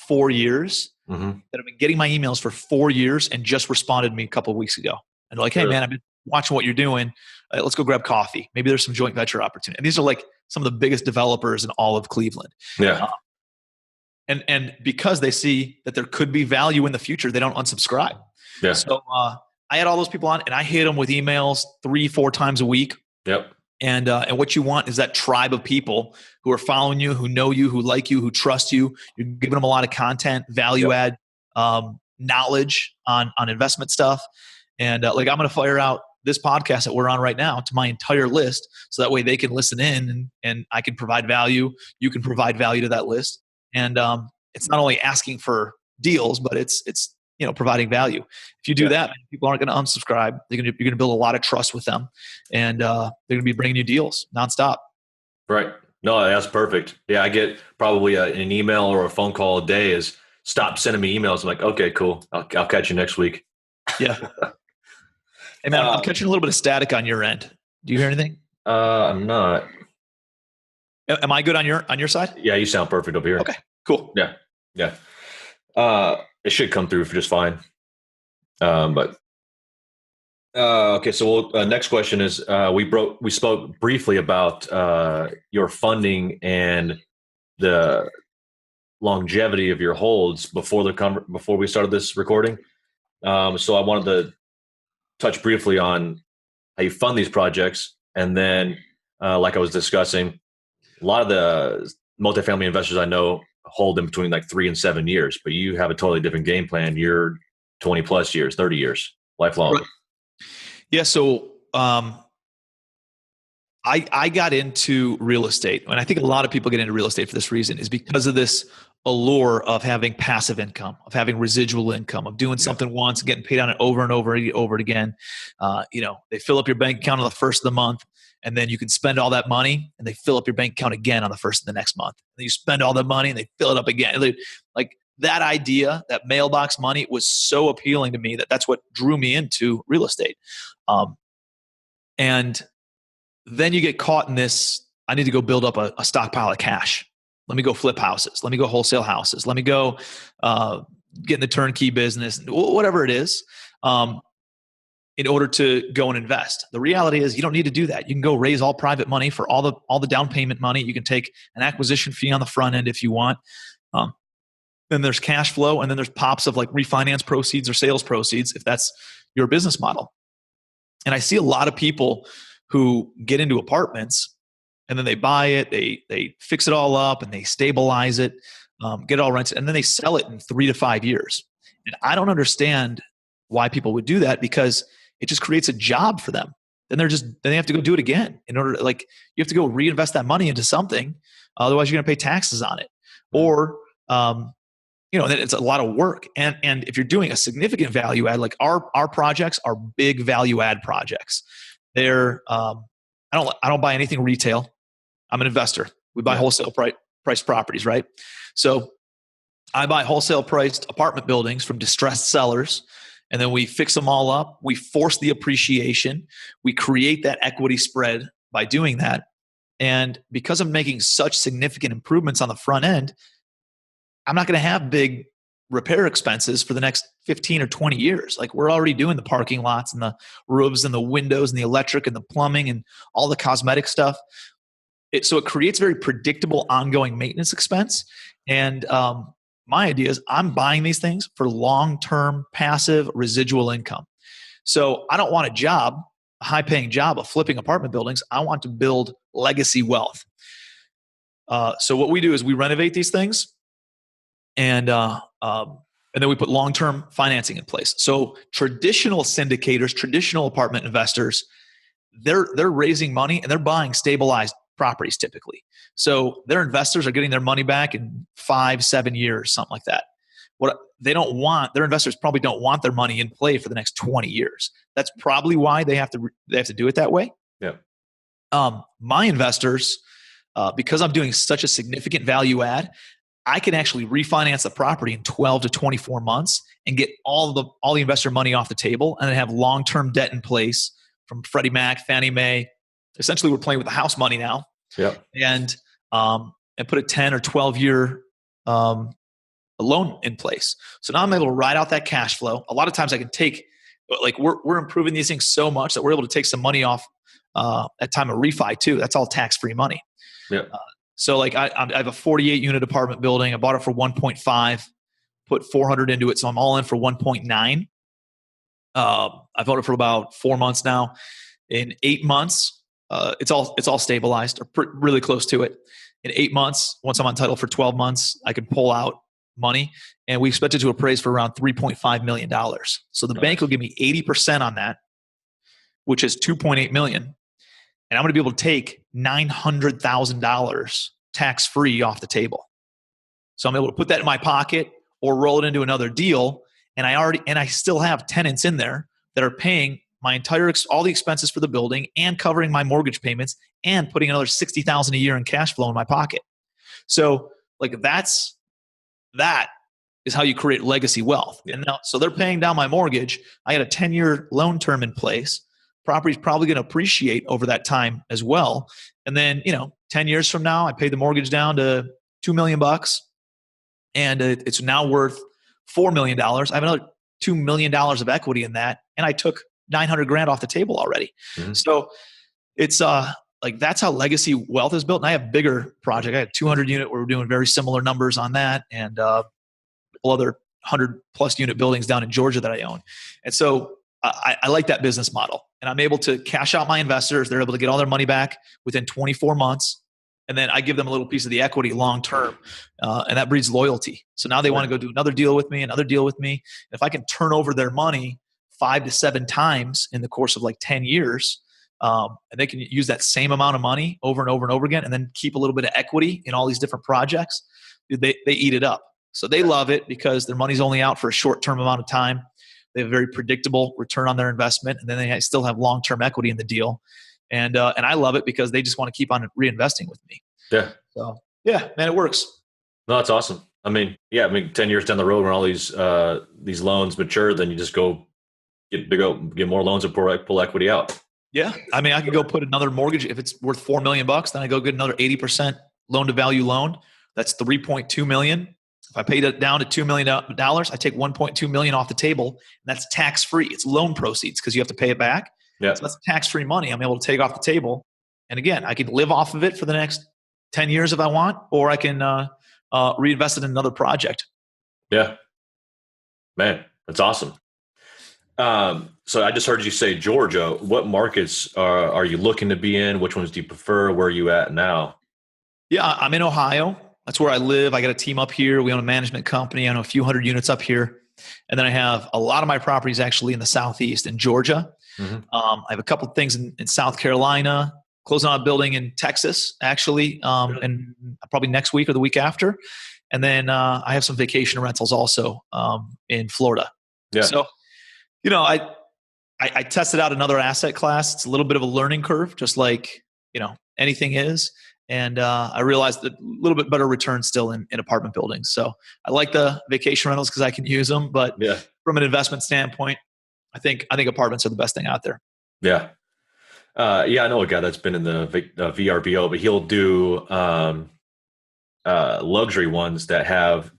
4 years that have been getting my emails for 4 years and just responded to me a couple of weeks ago. And they're like, hey, man, I've been watching what you're doing. Let's go grab coffee. Maybe there's some joint venture opportunity. And these are like some of the biggest developers in all of Cleveland. Yeah. And because they see that there could be value in the future, they don't unsubscribe. Yeah. So I had all those people on, and I hit them with emails 3-4 times a week. Yep. And what you want is that tribe of people who are following you, who know you, who like you, who trust you. You're giving them a lot of content, value add, knowledge on investment stuff. And like I'm going to fire out this podcast that we're on right now to my entire list, so that way they can listen in and I can provide value. You can provide value to that list. And it's not only asking for deals, but it's providing value. If you do that, man, people aren't going to unsubscribe. You're going to build a lot of trust with them, and they're going to be bringing you deals nonstop. Right. No, that's perfect. Yeah, I get probably an email or a phone call a day is stop sending me emails. I'm like, okay, cool. I'll catch you next week. Yeah. Hey man, I'm catching a little bit of static on your end. Do you hear anything? I'm not. Am I good on your side? Yeah, you sound perfect over here. Okay, cool. Yeah. It should come through just fine. Okay. So next question is we spoke briefly about your funding and the longevity of your holds before we started this recording. So I wanted to touch briefly on how you fund these projects, and then like I was discussing, a lot of the multifamily investors I know hold in between like 3 and 7 years, but you have a totally different game plan. You're 20 plus years, 30 years, lifelong. Right. Yeah. So I got into real estate, and I think a lot of people get into real estate for this reason, is because of this allure of having passive income, of having residual income, of doing something once and getting paid on it over and over again. They fill up your bank account on the first of the month, and then you can spend all that money, and they fill up your bank account again on the first of the next month. And then you spend all the money, and they fill it up again. Like that idea, that mailbox money, was so appealing to me that's what drew me into real estate. And then you get caught in this, I need to go build up a stockpile of cash. Let me go flip houses. Let me go wholesale houses. Let me go get in the turnkey business, whatever it is, in order to go and invest. The reality is you don't need to do that. You can go raise all private money for all the down payment money. You can take an acquisition fee on the front end if you want. Then there's cash flow, and then there's pops of like refinance proceeds or sales proceeds if that's your business model. And I see a lot of people who get into apartments, and then they buy it, they fix it all up, and they stabilize it, get it all rented, and then they sell it in 3 to 5 years. And I don't understand why people would do that, because it just creates a job for them. Then they have to go do it again in order to, like, you have to go reinvest that money into something. Otherwise you're going to pay taxes on it. Or, it's a lot of work. And if you're doing a significant value add, like our projects are big value add projects. They're, I don't buy anything retail. I'm an investor. We buy wholesale priced properties, right? So I buy wholesale priced apartment buildings from distressed sellers, and then we fix them all up. We force the appreciation. We create that equity spread by doing that. And because I'm making such significant improvements on the front end, I'm not going to have big repair expenses for the next 15 or 20 years. Like, we're already doing the parking lots and the roofs and the windows and the electric and the plumbing and all the cosmetic stuff. So it creates very predictable ongoing maintenance expense. And my idea is I'm buying these things for long-term passive residual income. So I don't want a high-paying job of flipping apartment buildings. I want to build legacy wealth. So what we do is we renovate these things, and then we put long-term financing in place. So traditional syndicators, traditional apartment investors, they're raising money and they're buying stabilized properties typically. So their investors are getting their money back in 5-7 years, something like that. What they don't want, their investors probably don't want their money in play for the next 20 years. That's probably why they have to do it that way. Yeah. My investors, because I'm doing such a significant value add, I can actually refinance the property in 12 to 24 months and get all the investor money off the table, and then have long-term debt in place from Freddie Mac, Fannie Mae. Essentially, we're playing with the house money now. Yep. and put a 10 or 12 year loan in place. So now I'm able to ride out that cash flow. A lot of times I can take, like we're improving these things so much that we're able to take some money off at time of refi too. That's all tax-free money. Yeah. So like I have a 48 unit apartment building. I bought it for 1.5, put 400 into it. So I'm all in for 1.9. I've owned it for about 4 months now. In 8 months, it's all stabilized or really close to it. In 8 months, once I'm on title for 12 months, I can pull out money, and we expect it to appraise for around $3.5 million. So the bank will give me 80% on that, which is $2.8 million. And I'm going to be able to take $900,000 tax-free off the table. So I'm able to put that in my pocket or roll it into another deal. And I still have tenants in there that are paying my all the expenses for the building and covering my mortgage payments and putting another $60,000 a year in cash flow in my pocket. So like that is how you create legacy wealth. Yeah. And now, so they're paying down my mortgage. I had a 10-year loan term in place. Property's probably going to appreciate over that time as well. And then, 10 years from now, I paid the mortgage down to $2 million and it's now worth $4 million. I have another $2 million of equity in that. And I took $900,000 off the table already. Mm-hmm. So it's like that's how legacy wealth is built. And I have a bigger project. I had a 200 unit where we're doing very similar numbers on that. And other 100 plus unit buildings down in Georgia that I own. And so I like that business model, and I'm able to cash out my investors. They're able to get all their money back within 24 months. And then I give them a little piece of the equity long-term, and that breeds loyalty. So now they want to go do another deal with me. If I can turn over their money 5 to 7 times in the course of like 10 years, and they can use that same amount of money over and over and over again, and then keep a little bit of equity in all these different projects, they eat it up. So they love it because their money's only out for a short-term amount of time. They have a very predictable return on their investment, and then they still have long-term equity in the deal. And I love it because they just want to keep on reinvesting with me. Yeah. So yeah, man, it works. No, that's awesome. 10 years down the road when all these loans mature, then you just go get more loans and pull equity out. Yeah. I could go put another mortgage. If it's worth $4 million, then I go get another 80% loan to value loan. That's $3.2 million. If I paid it down to $2 million, I take $1.2 million off the table, and that's tax-free. It's loan proceeds because you have to pay it back. Yeah. So that's tax-free money I'm able to take off the table. And again, I can live off of it for the next 10 years if I want, or I can reinvest it in another project. Yeah. Man, that's awesome. So I just heard you say Georgia. What markets are you looking to be in? Which ones do you prefer? Where are you at now? Yeah, I'm in Ohio. That's where I live. I got a team up here. We own a management company. I own a few hundred units up here. And then I have a lot of my properties actually in the Southeast in Georgia. Mm-hmm. I have a couple of things in South Carolina, closing on a building in Texas, actually, and probably next week or the week after. And then I have some vacation rentals also in Florida. Yeah. So, I tested out another asset class. It's a little bit of a learning curve, just like, anything is. And I realized that a little bit better return still in apartment buildings. So I like the vacation rentals because I can use them. But from an investment standpoint, I think apartments are the best thing out there. Yeah. I know a guy that's been in the VRBO, but he'll do luxury ones that have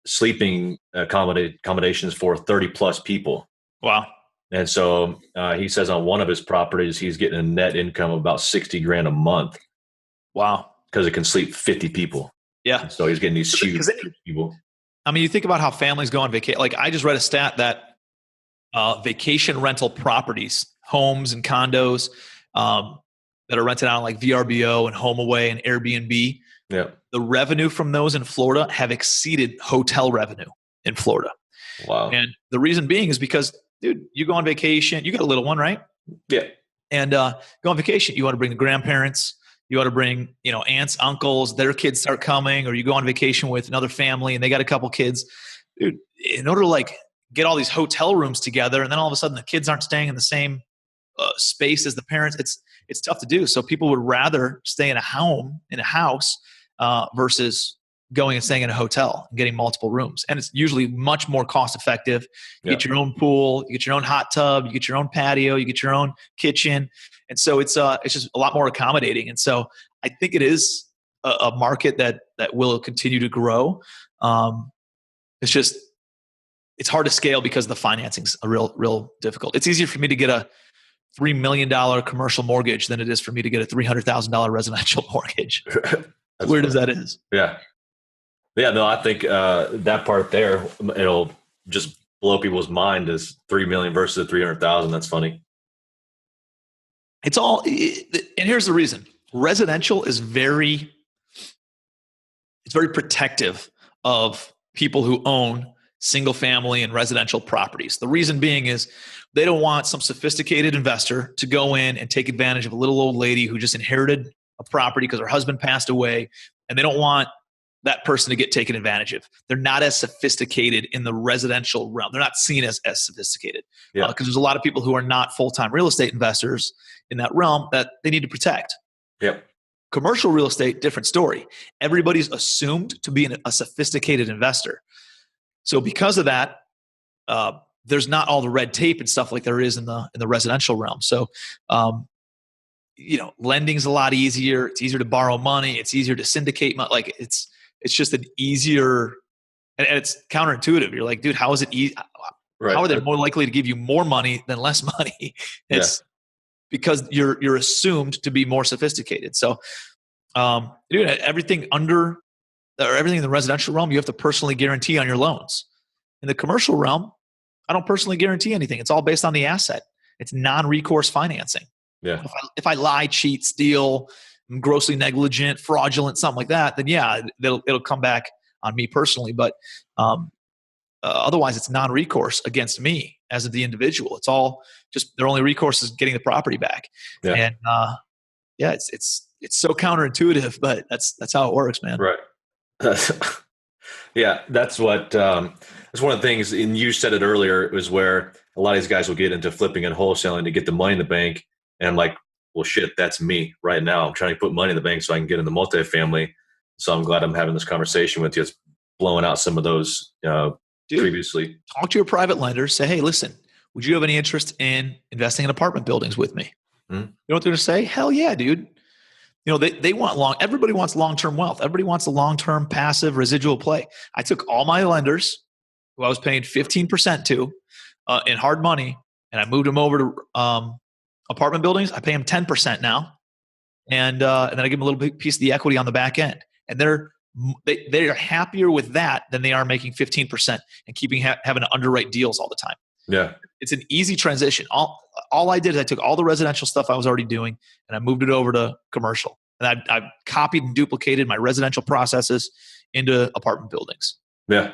sleeping accommodations for 30 plus people. Wow. And so he says on one of his properties, he's getting a net income of about $60,000 a month. Wow. Because it can sleep 50 people. Yeah. And so he's getting these huge people. You think about how families go on vacation. Like I just read a stat that vacation rental properties, homes and condos that are rented out on like VRBO and HomeAway and Airbnb, the revenue from those in Florida have exceeded hotel revenue in Florida. Wow. And the reason being is because, dude, you go on vacation, you got a little one, right? Yeah. And go on vacation, you want to bring the grandparents, you ought to bring, aunts, uncles, their kids start coming, or you go on vacation with another family and they got a couple kids. Dude, in order to get all these hotel rooms together, and then all of a sudden the kids aren't staying in the same space as the parents, it's tough to do. So people would rather stay in a house versus going and staying in a hotel and getting multiple rooms. And it's usually much more cost effective. You get your own pool, you get your own hot tub, you get your own patio, you get your own kitchen. And so it's just a lot more accommodating. And so I think it is a market that will continue to grow. It's just, it's hard to scale because the financing's a real difficult. It's easier for me to get a $3 million commercial mortgage than it is for me to get a $300,000 residential mortgage. As weird as that is. Yeah. Yeah. No, I think that part there, it'll just blow people's mind as 3 million versus 300,000. That's funny. It's all, and here's the reason. Residential is very protective of people who own single family and residential properties. The reason being is they don't want some sophisticated investor to go in and take advantage of a little old lady who just inherited a property because her husband passed away, and they don't want that person to get taken advantage of. They're not as sophisticated in the residential realm. They're not seen as sophisticated because there's a lot of people who are not full-time real estate investors in that realm that they need to protect. Yep. Commercial real estate, different story. Everybody's assumed to be a sophisticated investor. So because of that, there's not all the red tape and stuff like there is in the residential realm. So, lending's a lot easier. It's easier to borrow money. It's easier to syndicate money. Like it's just an easier, and it's counterintuitive. You're like, dude, how is it easy? Right. How are they more likely to give you more money than less money? It's because you're assumed to be more sophisticated. So, everything in the residential realm, you have to personally guarantee on your loans. In the commercial realm, I don't personally guarantee anything. It's all based on the asset. It's non-recourse financing. Yeah. If I lie, cheat, steal, I'm grossly negligent, fraudulent, something like that, then it'll come back on me personally. But otherwise, it's non-recourse against me as the individual. It's all just their only recourse is getting the property back. Yeah. And it's so counterintuitive, but that's how it works, man. Right. Yeah, that's what. That's one of the things. And you said it earlier. It was where a lot of these guys will get into flipping and wholesaling to get the money in the bank. And I'm like, well, shit, that's me right now. I'm trying to put money in the bank so I can get in the multifamily. So I'm glad I'm having this conversation with you. It's blowing out some of those previously. Talk to your private lender. Say, hey, listen, would you have any interest in investing in apartment buildings with me? Mm-hmm. You know what they're going to say? Hell yeah, dude. They want everybody wants long-term wealth. Everybody wants a long-term passive residual play. I took all my lenders who I was paying 15% to in hard money, and I moved them over to apartment buildings. I pay them 10% now. And then I give them a little piece of the equity on the back end. And they are happier with that than they are making 15% and having to underwrite deals all the time. Yeah. It's an easy transition. All I did is I took all the residential stuff I was already doing and I moved it over to commercial. And I copied and duplicated my residential processes into apartment buildings. Yeah.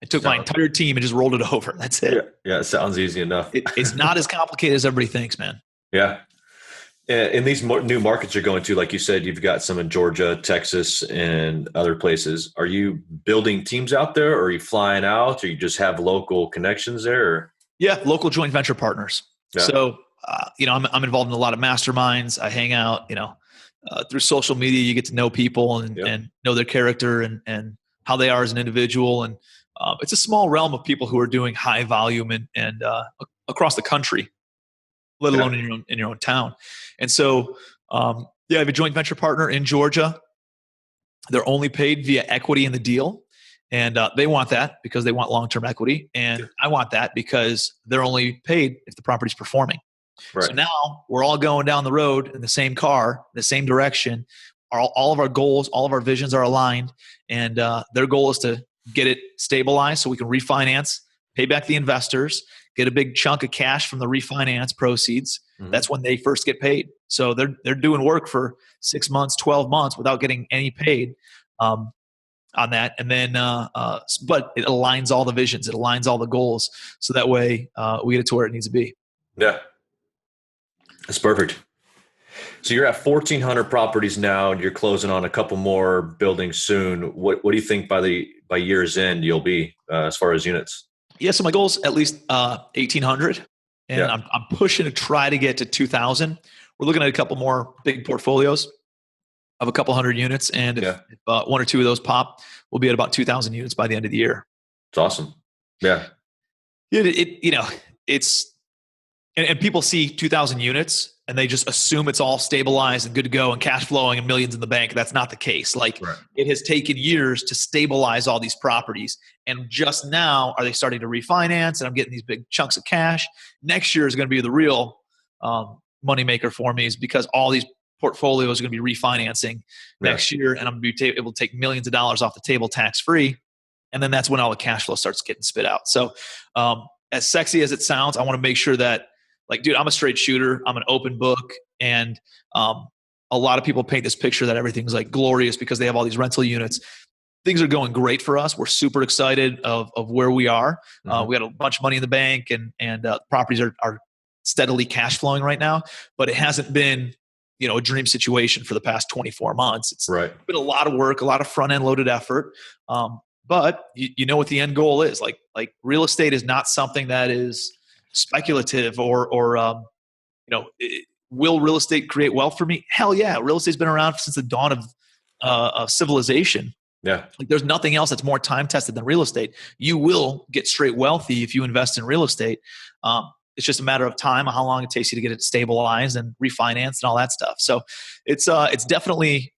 I took my entire team and just rolled it over. That's it. Yeah, it sounds easy enough. It's not as complicated as everybody thinks, man. Yeah. In these new markets you're going to, like you said, you've got some in Georgia, Texas, and other places. Are you building teams out there, or are you flying out, or you just have local connections there? Or? Yeah, local joint venture partners. Yeah. So, I'm involved in a lot of masterminds. I hang out, through social media, you get to know people and know their character and how they are as an individual. And it's a small realm of people who are doing high volume and across the country, let alone in your own town. And so, I have a joint venture partner in Georgia. They're only paid via equity in the deal. And they want that because they want long-term equity. And I want that because they're only paid if the property's performing. Right. So now we're all going down the road in the same car, the same direction. All of our goals, all of our visions are aligned. And their goal is to get it stabilized so we can refinance, pay back the investors, get a big chunk of cash from the refinance proceeds. Mm-hmm. That's when they first get paid. So they're doing work for 6 months, 12 months without getting any paid on that. And then, but it aligns all the visions. It aligns all the goals. So that way we get it to where it needs to be. Yeah. That's perfect. So you're at 1,400 properties now, and you're closing on a couple more buildings soon. What do you think by year's end you'll be as far as units? Yeah, so my goal is at least 1,800, and I'm pushing to try to get to 2,000. We're looking at a couple more big portfolios of a couple hundred units, and if one or two of those pop, we'll be at about 2,000 units by the end of the year. It's awesome. Yeah. It's And people see 2,000 units and they just assume it's all stabilized and good to go and cash flowing and millions in the bank. That's not the case. Like Right. it has taken years to stabilize all these properties. And just now are they starting to refinance and I'm getting these big chunks of cash. Next year is going to be the real moneymaker for me, is because all these portfolios are going to be refinancing next year and I'm going to be able to take millions of dollars off the table tax free. And then that's when all the cash flow starts getting spit out. So as sexy as it sounds, I want to make sure that, like, dude, I'm a straight shooter. I'm an open book. And a lot of people paint this picture that everything's like glorious because they have all these rental units. Things are going great for us. We're super excited of where we are. We got a bunch of money in the bank and properties are steadily cash flowing right now, but it hasn't been, a dream situation for the past 24 months. It's been a lot of work, a lot of front end loaded effort. But you know what the end goal is. Like real estate is not something that is speculative or will real estate create wealth for me? Hell yeah. Real estate's been around since the dawn of civilization. Yeah. Like there's nothing else that's more time tested than real estate. You will get straight wealthy if you invest in real estate. It's just a matter of time, how long it takes you to get it stabilized and refinanced and all that stuff. So it's definitely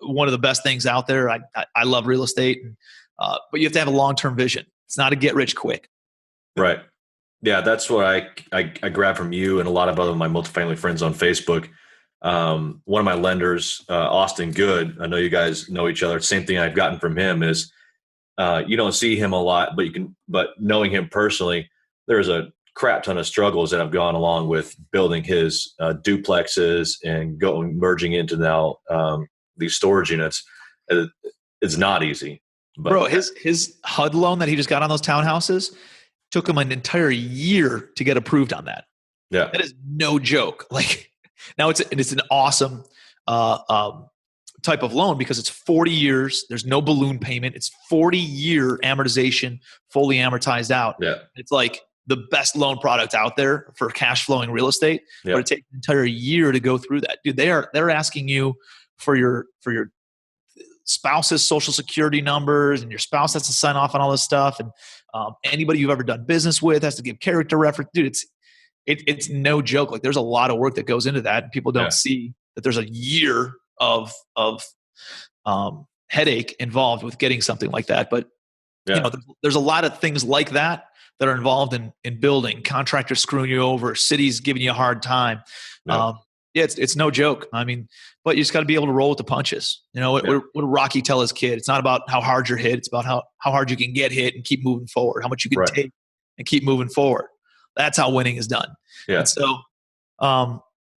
one of the best things out there. I love real estate, but you have to have a long-term vision. It's not a get rich quick. Right. Yeah, that's what I grabbed from you and a lot of other my multifamily friends on Facebook. One of my lenders, Austin Good, I know you guys know each other. Same thing I've gotten from him is you don't see him a lot, but knowing him personally, there's a crap ton of struggles that have gone along with building his duplexes and merging into now these storage units. It's not easy. But bro, his HUD loan that he just got on those townhouses took him an entire year to get approved on that. Yeah. That is no joke. Like now it's an awesome type of loan because it's 40 years. There's no balloon payment. It's 40-year amortization, fully amortized out. Yeah. It's like the best loan product out there for cash flowing real estate. Yeah. But it takes an entire year to go through that. Dude, they're asking you for your spouse's social security numbers, and your spouse has to sign off on all this stuff. And anybody you've ever done business with has to give character reference. Dude, it's no joke. Like there's a lot of work that goes into that. And people don't see that there's a year of headache involved with getting something like that. But there's a lot of things like that are involved in building. Contractors screwing you over, cities giving you a hard time. It's no joke. I mean, but you just got to be able to roll with the punches. What did Rocky tell his kid? It's not about how hard you're hit. It's about how hard you can get hit and keep moving forward, how much you can take and keep moving forward. That's how winning is done. Yeah. And so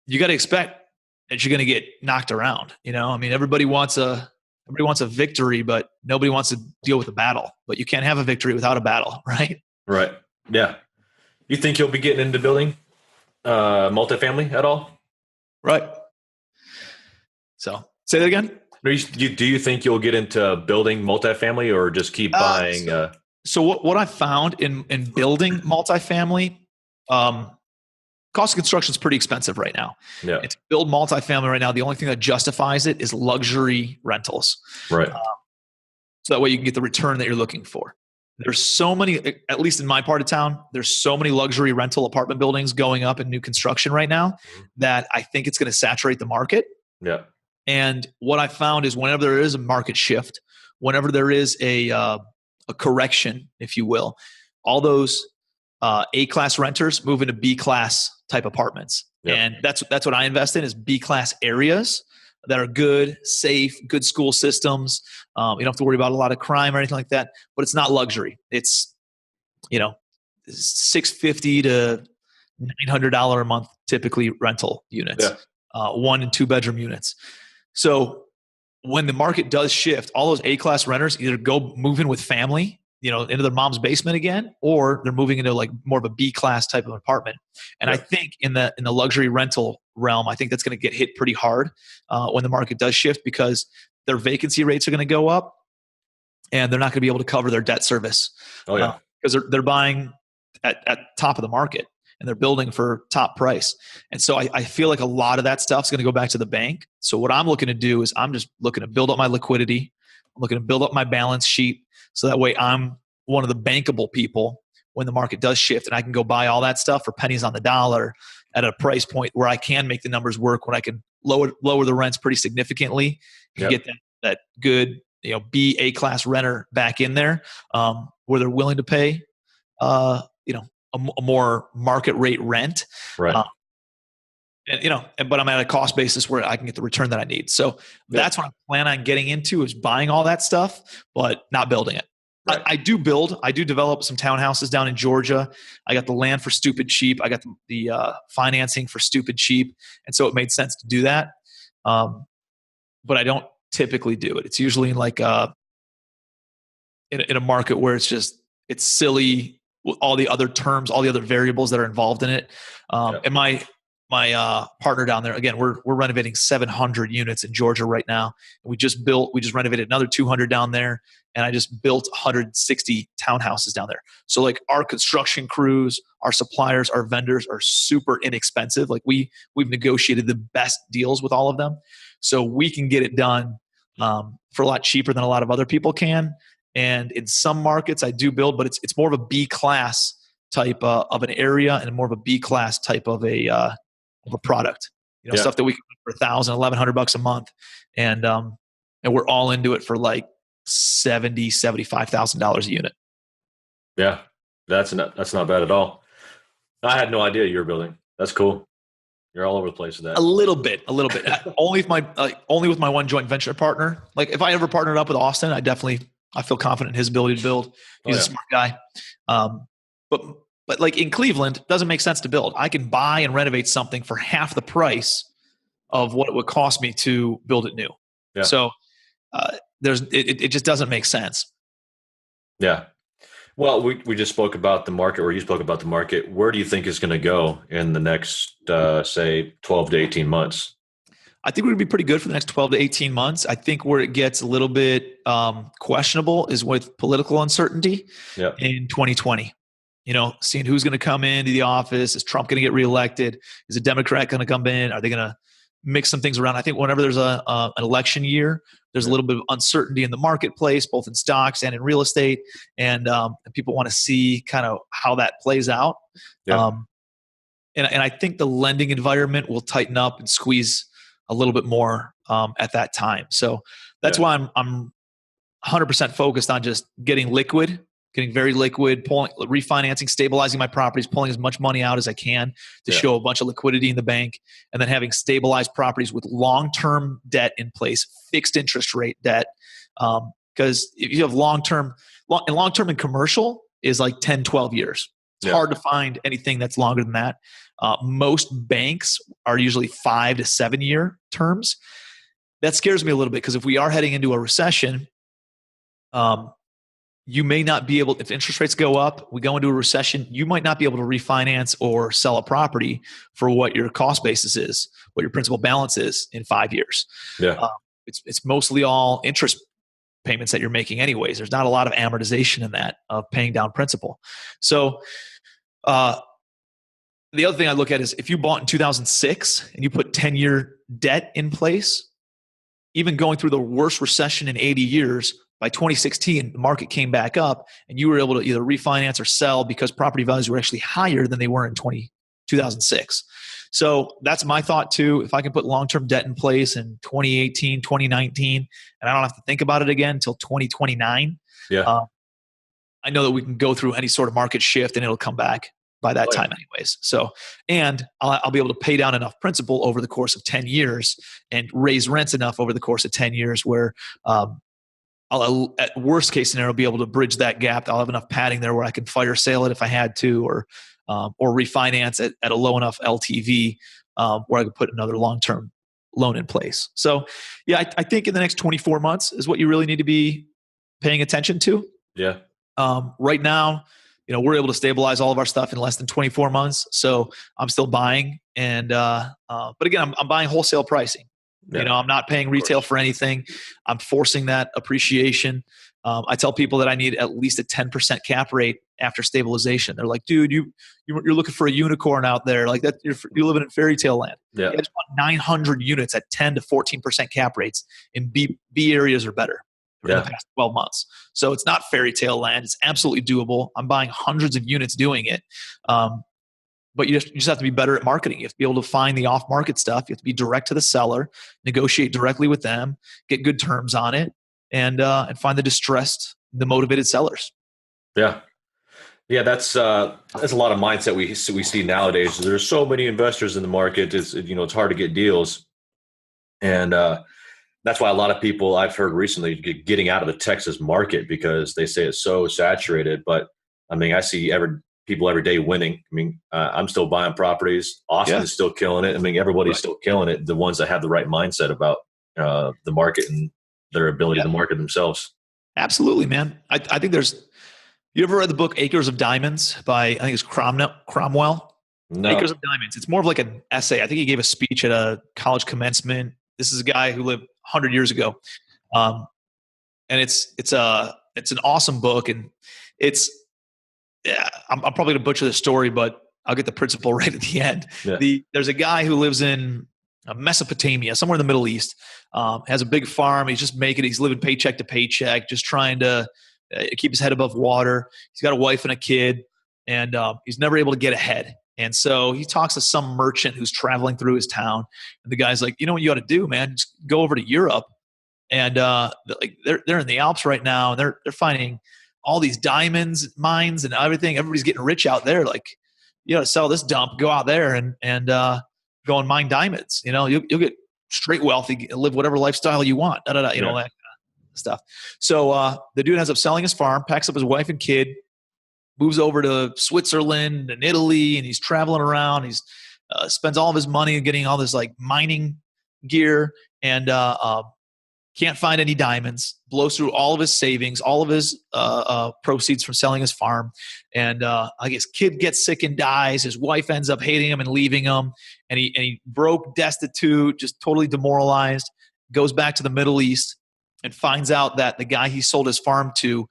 you got to expect that you're going to get knocked around. I mean, everybody wants a victory, but nobody wants to deal with a battle. But you can't have a victory without a battle, right? Right. Yeah. You think you'll be getting into building multifamily at all? Right. So say that again. Do you think you'll get into building multifamily or just keep buying? So what I found in building multifamily, cost of construction is pretty expensive right now. Yeah. And to build multifamily right now, the only thing that justifies it is luxury rentals. Right. So that way you can get the return that you're looking for. There's so many, at least in my part of town, there's so many luxury rental apartment buildings going up in new construction right now that I think it's going to saturate the market. Yeah. And what I found is whenever there is a market shift, whenever there is a correction, if you will, all those A-class renters move into B-class type apartments. Yep. And that's what I invest in is B-class areas that are good, safe, good school systems. You don't have to worry about a lot of crime or anything like that, but it's not luxury. It's, $650 to $900 a month, typically rental units, 1 and 2 bedroom units. So when the market does shift, all those A-class renters either go move in with family, into their mom's basement again, or they're moving into like more of a B-class type of apartment. And I think in the luxury rental realm, I think that's going to get hit pretty hard when the market does shift because their vacancy rates are going to go up and they're not going to be able to cover their debt service. Oh yeah. Because they're buying at top of the market and they're building for top price. And so I feel like a lot of that stuff is going to go back to the bank. So what I'm looking to do is I'm just looking to build up my liquidity. I'm looking to build up my balance sheet. So that way I'm one of the bankable people when the market does shift, and I can go buy all that stuff for pennies on the dollar at a price point where I can make the numbers work, when I can lower the rents pretty significantly and get that good, B, A class renter back in there, where they're willing to pay, a more market rate rent. Right. But I'm at a cost basis where I can get the return that I need. So that's what I plan on getting into, is buying all that stuff, but not building it. Right. I do develop some townhouses down in Georgia. I got the land for stupid cheap. I got the financing for stupid cheap. And so it made sense to do that. But I don't typically do it. It's usually in like in a market where it's silly with all the other terms, all the other variables that are involved in it. And my partner down there, again, we're renovating 700 units in Georgia right now. And we just renovated another 200 down there. And I just built 160 townhouses down there. So like our construction crews, our suppliers, our vendors are super inexpensive. Like we've negotiated the best deals with all of them. So we can get it done for a lot cheaper than a lot of other people can. And in some markets I do build, but it's more of a B class type of an area, and more of a B class type of a product, stuff that we can do for $1,000, $1,100 a month. And we're all into it for like $70,000, $75,000 a unit. Yeah. That's not bad at all. I had no idea you were building. That's cool. You're all over the place with that. A little bit. only with my one joint venture partner. Like if I ever partnered up with Austin, I feel confident in his ability to build. He's a smart guy. But like in Cleveland, it doesn't make sense to build. I can buy and renovate something for half the price of what it would cost me to build it new. Yeah. So it just doesn't make sense. Yeah. Well, we just spoke about the market, or you spoke about the market. Where do you think it's going to go in the next, say, 12 to 18 months? I think we're going to be pretty good for the next 12 to 18 months. I think where it gets a little bit questionable is with political uncertainty in 2020. Seeing who's going to come into the office. Is Trump going to get reelected? Is a Democrat going to come in? Are they going to mix some things around? I think whenever there's an election year, there's a little bit of uncertainty in the marketplace, both in stocks and in real estate. And people want to see kind of how that plays out. Yeah. And I think the lending environment will tighten up and squeeze a little bit more at that time. So that's why I'm 100% focused on just getting very liquid, refinancing, stabilizing my properties, pulling as much money out as I can to show a bunch of liquidity in the bank, and then having stabilized properties with long-term debt in place, fixed interest rate debt. Because if you have long-term in commercial is like 10, 12 years. It's hard to find anything that's longer than that. Most banks are usually 5 to 7 year terms. That scares me a little bit, because if we are heading into a recession, you may not be able, if interest rates go up, we go into a recession, you might not be able to refinance or sell a property for what your cost basis is, what your principal balance is in 5 years. Yeah. It's mostly all interest payments that you're making anyways. There's not a lot of amortization in that of paying down principal. So the other thing I look at is if you bought in 2006 and you put 10-year debt in place, even going through the worst recession in 80 years, by 2016, the market came back up and you were able to either refinance or sell because property values were actually higher than they were in 2006. So that's my thought too. If I can put long-term debt in place in 2018, 2019, and I don't have to think about it again until 2029, I know that we can go through any sort of market shift and it'll come back by that time anyways. So, and I'll be able to pay down enough principal over the course of 10 years and raise rents enough over the course of 10 years where I'll, at worst case scenario, be able to bridge that gap. I'll have enough padding there where I can fire sale it if I had to, or refinance it at a low enough LTV where I could put another long-term loan in place. So I think in the next 24 months is what you really need to be paying attention to. Yeah. Right now, we're able to stabilize all of our stuff in less than 24 months. So I'm still buying. And, but again, I'm buying wholesale pricing. Yeah. I'm not paying retail for anything. I'm forcing that appreciation. I tell people that I need at least a 10% cap rate after stabilization. They're like, dude, you're looking for a unicorn out there. Like that, you're living in fairy tale land. Yeah. I just want 900 units at 10 to 14% cap rates in B areas or better. in the past 12 months. So it's not fairy tale land. It's absolutely doable. I'm buying hundreds of units doing it. But you just have to be better at marketing. You have to be able to find the off-market stuff. You have to be direct to the seller, negotiate directly with them, get good terms on it, and find the distressed, the motivated sellers. Yeah. Yeah, that's a lot of mindset we see nowadays. There's so many investors in the market. It's hard to get deals, and that's why a lot of people I've heard recently getting out of the Texas market because they say it's so saturated. But I mean, I see people every day winning. I mean, I'm still buying properties. Austin is still killing it. I mean, everybody's still killing it. The ones that have the right mindset about the market and their ability to market themselves. Absolutely, man. I think you ever read the book Acres of Diamonds by, I think it's Cromwell? No. Acres of Diamonds. It's more of like an essay. I think he gave a speech at a college commencement. This is a guy who lived 100 years ago. And it's an awesome book. And I'm probably going to butcher the story, but I'll get the principle right at the end. Yeah. There's a guy who lives in Mesopotamia, somewhere in the Middle East, has a big farm. He's living paycheck to paycheck, just trying to keep his head above water. He's got a wife and a kid, and he's never able to get ahead. And so he talks to some merchant who's traveling through his town, and the guy's like, "You know what you ought to do, man? Just go over to Europe." And they're in the Alps right now, and they're finding all these diamonds mines and everything. Everybody's getting rich out there. Like, you got to sell this dump, go out there and go and mine diamonds. You'll get straight wealthy, live whatever lifestyle you want. That kind of stuff. So the dude ends up selling his farm, packs up his wife and kid, moves over to Switzerland and Italy, and he's traveling around. He's spends all of his money getting all this like mining gear, and can't find any diamonds. Blows through all of his savings, all of his proceeds from selling his farm, and his kid gets sick and dies. His wife ends up hating him and leaving him, and he broke, destitute, just totally demoralized. Goes back to the Middle East and finds out that the guy he sold his farm to,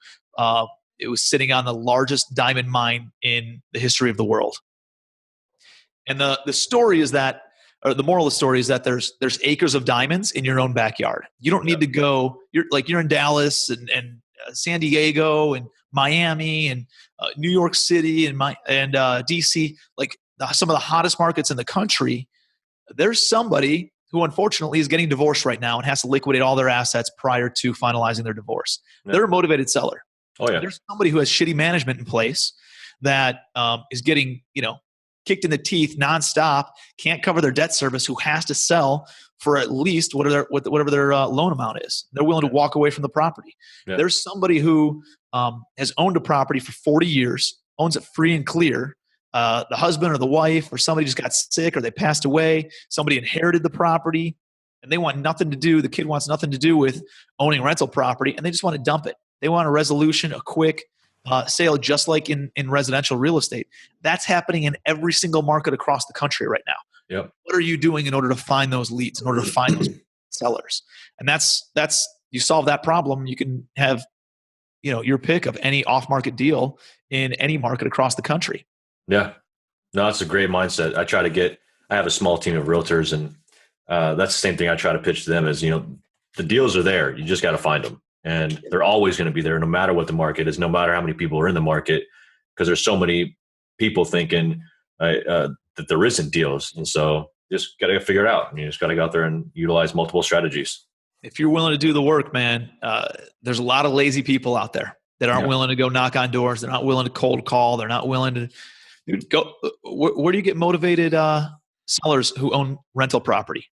it was sitting on the largest diamond mine in the history of the world. And the story is that, or the moral of the story is that there's acres of diamonds in your own backyard. You don't need to go. You're in Dallas and San Diego and Miami and New York City and DC, like some of the hottest markets in the country. There's somebody who unfortunately is getting divorced right now and has to liquidate all their assets prior to finalizing their divorce. Yeah. They're a motivated seller. Oh yeah. There's somebody who has shitty management in place that is getting kicked in the teeth nonstop, can't cover their debt service, who has to sell for at least whatever their loan amount is. They're willing to walk away from the property. Yeah. There's somebody who has owned a property for 40 years, owns it free and clear. The husband or the wife or somebody just got sick or they passed away. Somebody inherited the property and they want nothing to do. The kid wants nothing to do with owning rental property, and they just want to dump it. They want a resolution, a quick sale, just like in residential real estate. That's happening in every single market across the country right now. Yep. What are you doing in order to find those leads, in order to find those sellers? And that's you solve that problem, you can have your pick of any off-market deal in any market across the country. Yeah. No, that's a great mindset. I have a small team of realtors, and that's the same thing I try to pitch to them is, the deals are there. You just got to find them. And they're always going to be there no matter what the market is, no matter how many people are in the market, because there's so many people thinking that there isn't deals. And so just got to figure it out. You just got to go out there and utilize multiple strategies. If you're willing to do the work, man, there's a lot of lazy people out there that aren't willing to go knock on doors. They're not willing to cold call. They're not willing to go. Where do you get motivated sellers who own rental property?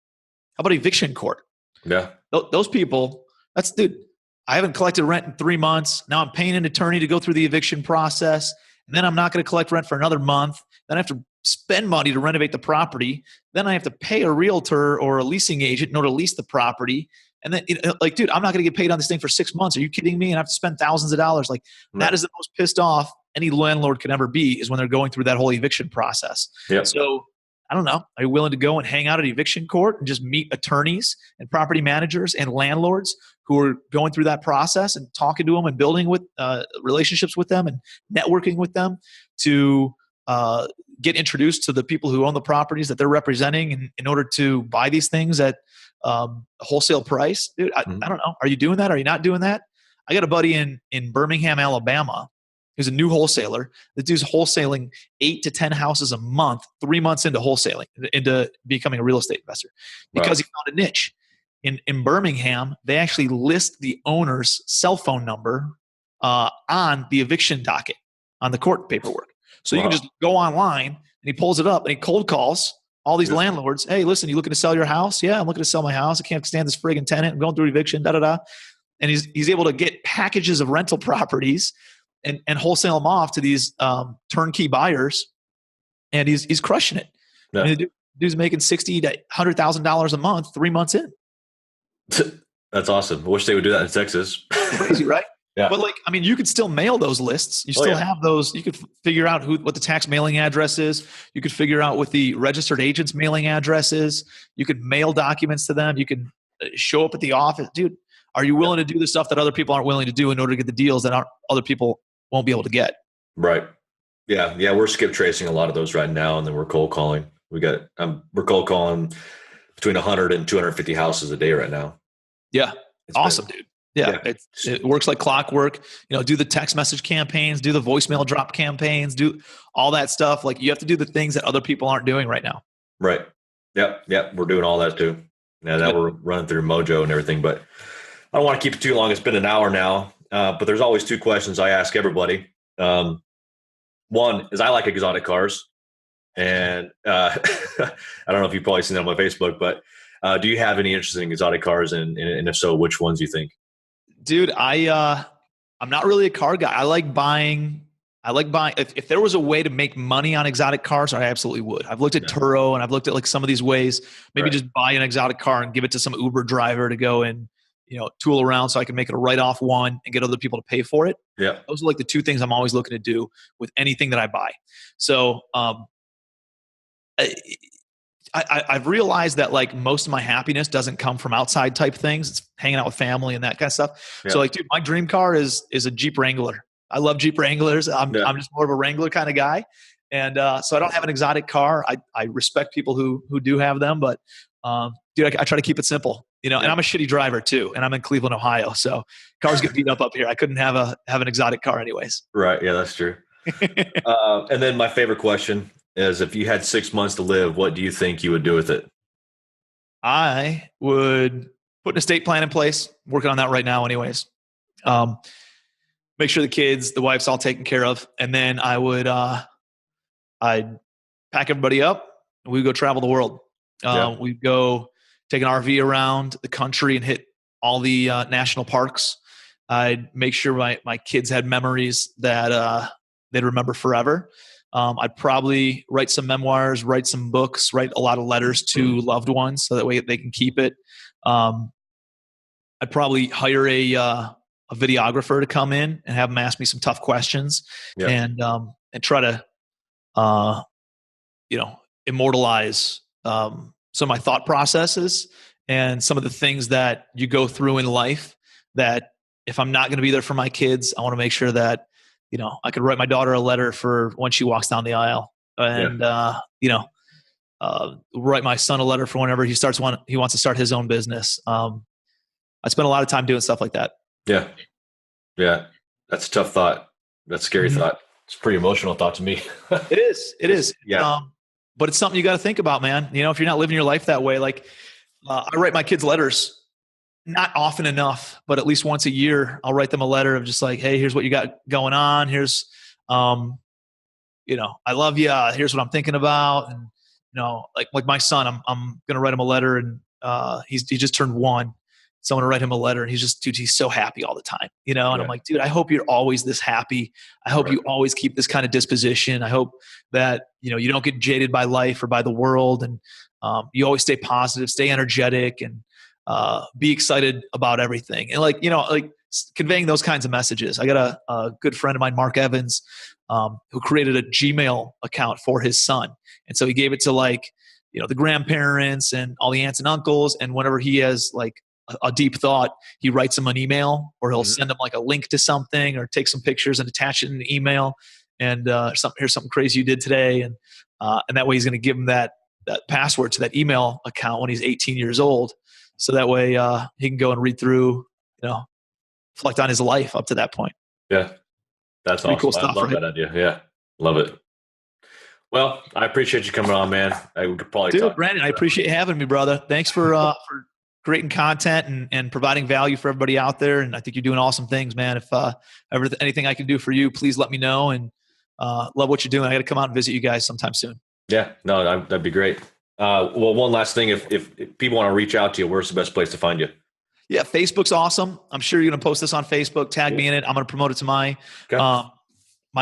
How about eviction court? Yeah. Those people, I haven't collected rent in 3 months. Now I'm paying an attorney to go through the eviction process. And then I'm not going to collect rent for another month. Then I have to spend money to renovate the property. Then I have to pay a realtor or a leasing agent in order to lease the property. And then, dude, I'm not going to get paid on this thing for 6 months. Are you kidding me? And I have to spend thousands of dollars. Like, that is the most pissed off any landlord can ever be, is when they're going through that whole eviction process. Yep. So I don't know. Are you willing to go and hang out at eviction court and just meet attorneys and property managers and landlords who are going through that process and talking to them and building with relationships with them and networking with them to get introduced to the people who own the properties that they're representing in order to buy these things at a wholesale price? Dude, I don't know. Are you doing that? Are you not doing that? I got a buddy in Birmingham, Alabama, who's a new wholesaler. This dude's wholesaling 8 to 10 houses a month, 3 months into wholesaling, into becoming a real estate investor, because he found a niche. In Birmingham, they actually list the owner's cell phone number on the eviction docket, on the court paperwork. So you can just go online, and he pulls it up, and he cold calls all these landlords. Hey, listen, you looking to sell your house? Yeah, I'm looking to sell my house. I can't stand this friggin' tenant. I'm going through eviction, da-da-da. And he's able to get packages of rental properties and wholesale them off to these turnkey buyers, and he's crushing it. Yeah. I mean, the dude's making $60,000 to $100,000 a month, 3 months in. That's awesome. I wish they would do that in Texas. Crazy, right? Yeah. But like, you could still mail those lists. You still have those. You could figure out what the tax mailing address is. You could figure out what the registered agent's mailing address is. You could mail documents to them. You can show up at the office. Dude, are you willing to do the stuff that other people aren't willing to do in order to get the deals that other people won't be able to get? Right. Yeah. Yeah. We're skip tracing a lot of those right now. And then we're cold calling. We're cold calling between 100 and 250 houses a day right now. Yeah. It's awesome, dude. Yeah. It works like clockwork. Do the text message campaigns, do the voicemail drop campaigns, do all that stuff. Like, you have to do the things that other people aren't doing right now. Right. Yep. Yep. We're doing all that too. Now we're running through Mojo and everything, but I don't want to keep it too long. It's been an hour now, but there's always 2 questions I ask everybody. One is, I like exotic cars, and I don't know if you've probably seen that on my Facebook, but do you have any interest in exotic cars, and if so, which ones do you think? Dude, I'm not really a car guy. I like buying. If there was a way to make money on exotic cars, I absolutely would. I've looked at Turo, and I've looked at like some of these ways. Maybe just buy an exotic car and give it to some Uber driver to go and tool around, so I can make it a write-off one and get other people to pay for it. Yeah, those are like the 2 things I'm always looking to do with anything that I buy. So I've realized that like most of my happiness doesn't come from outside type things. It's hanging out with family and that kind of stuff. Yeah. So like, dude, my dream car is a Jeep Wrangler. I love Jeep Wranglers. I'm just more of a Wrangler kind of guy. And so I don't have an exotic car. I respect people who do have them, but dude, I try to keep it simple, and I'm a shitty driver too. And I'm in Cleveland, Ohio. So cars get beat up here. I couldn't have an exotic car anyways. Right. Yeah, that's true. And then my favorite question is, if you had 6 months to live, what do you think you would do with it? I would put an estate plan in place. Working on that right now anyways. Make sure the wife's all taken care of. And then I would, I'd pack everybody up and we'd go travel the world. We'd go take an RV around the country and hit all the national parks. I'd make sure my kids had memories that they'd remember forever. I'd probably write some memoirs, write some books, write a lot of letters to loved ones so that way they can keep it. I'd probably hire a videographer to come in and have them ask me some tough questions and try to, immortalize some of my thought processes and some of the things that you go through in life that if I'm not going to be there for my kids, I want to make sure that, I could write my daughter a letter for when she walks down the aisle and, write my son a letter for whenever he wants to start his own business. I spend a lot of time doing stuff like that. Yeah. Yeah. That's a tough thought. That's a scary thought. It's a pretty emotional thought to me. It is. It is. Yeah. But it's something you got to think about, man. If you're not living your life that way, like I write my kids letters, not often enough, but at least once a year, I'll write them a letter of just like, hey, here's what you got going on. Here's, I love you. Here's what I'm thinking about. And, like my son, I'm going to write him a letter and he just turned 1. So I'm going to write him a letter and he's so happy all the time, and I'm like, dude, I hope you're always this happy. I hope you always keep this kind of disposition. I hope that, you don't get jaded by life or by the world. And you always stay positive, stay energetic, and be excited about everything. And like conveying those kinds of messages. I got a good friend of mine, Mark Evans, who created a Gmail account for his son. And so he gave it to the grandparents and all the aunts and uncles. And whenever he has a deep thought, he writes them an email, or he'll send them a link to something, or take some pictures and attach it in an email. And here's something crazy you did today. And And that way he's going to give him that password to that email account when he's 18 years old. So that way he can go and read through, reflect on his life up to that point. Yeah. That's pretty awesome. Cool stuff, I love right? that idea. Yeah. Love it. Well, I appreciate you coming on, man. We could probably talk. Brandon, I appreciate you having me, brother. Thanks for creating content and providing value for everybody out there. And I think you're doing awesome things, man. If ever anything I can do for you, please let me know. And love what you're doing. I got to come out and visit you guys sometime soon. Yeah, no, that'd be great. Well, one last thing, if people want to reach out to you, where's the best place to find you? Yeah, Facebook's awesome. I'm sure you're going to post this on Facebook. Tag me in it. I'm going to promote it to my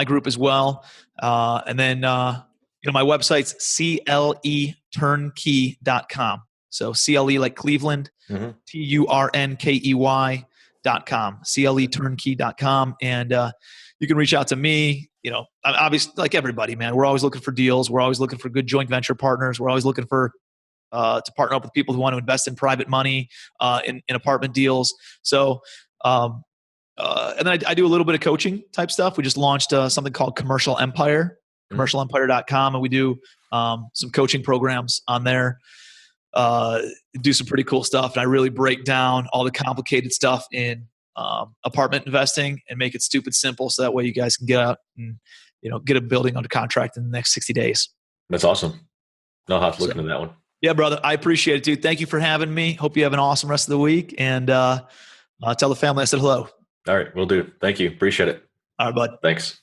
group as well. And then my website's cleturnkey.com. So CLE like Cleveland, TURNKEY.com, cleturnkey.com. And you can reach out to me. Obviously, like everybody, man, we're always looking for deals. We're always looking for good joint venture partners. We're always looking for to partner up with people who want to invest in private money in apartment deals. So, and then I do a little bit of coaching type stuff. We just launched something called Commercial Empire, commercialempire.com, and we do some coaching programs on there. Do some pretty cool stuff, and I really break down all the complicated stuff in apartment investing and make it stupid simple, so that way you guys can get out and get a building under contract in the next 60 days. That's awesome. No, I'll have to look into that one. Yeah, brother. I appreciate it, dude. Thank you for having me. Hope you have an awesome rest of the week. And tell the family I said hello. All right. Will do. Thank you. Appreciate it. All right, bud. Thanks.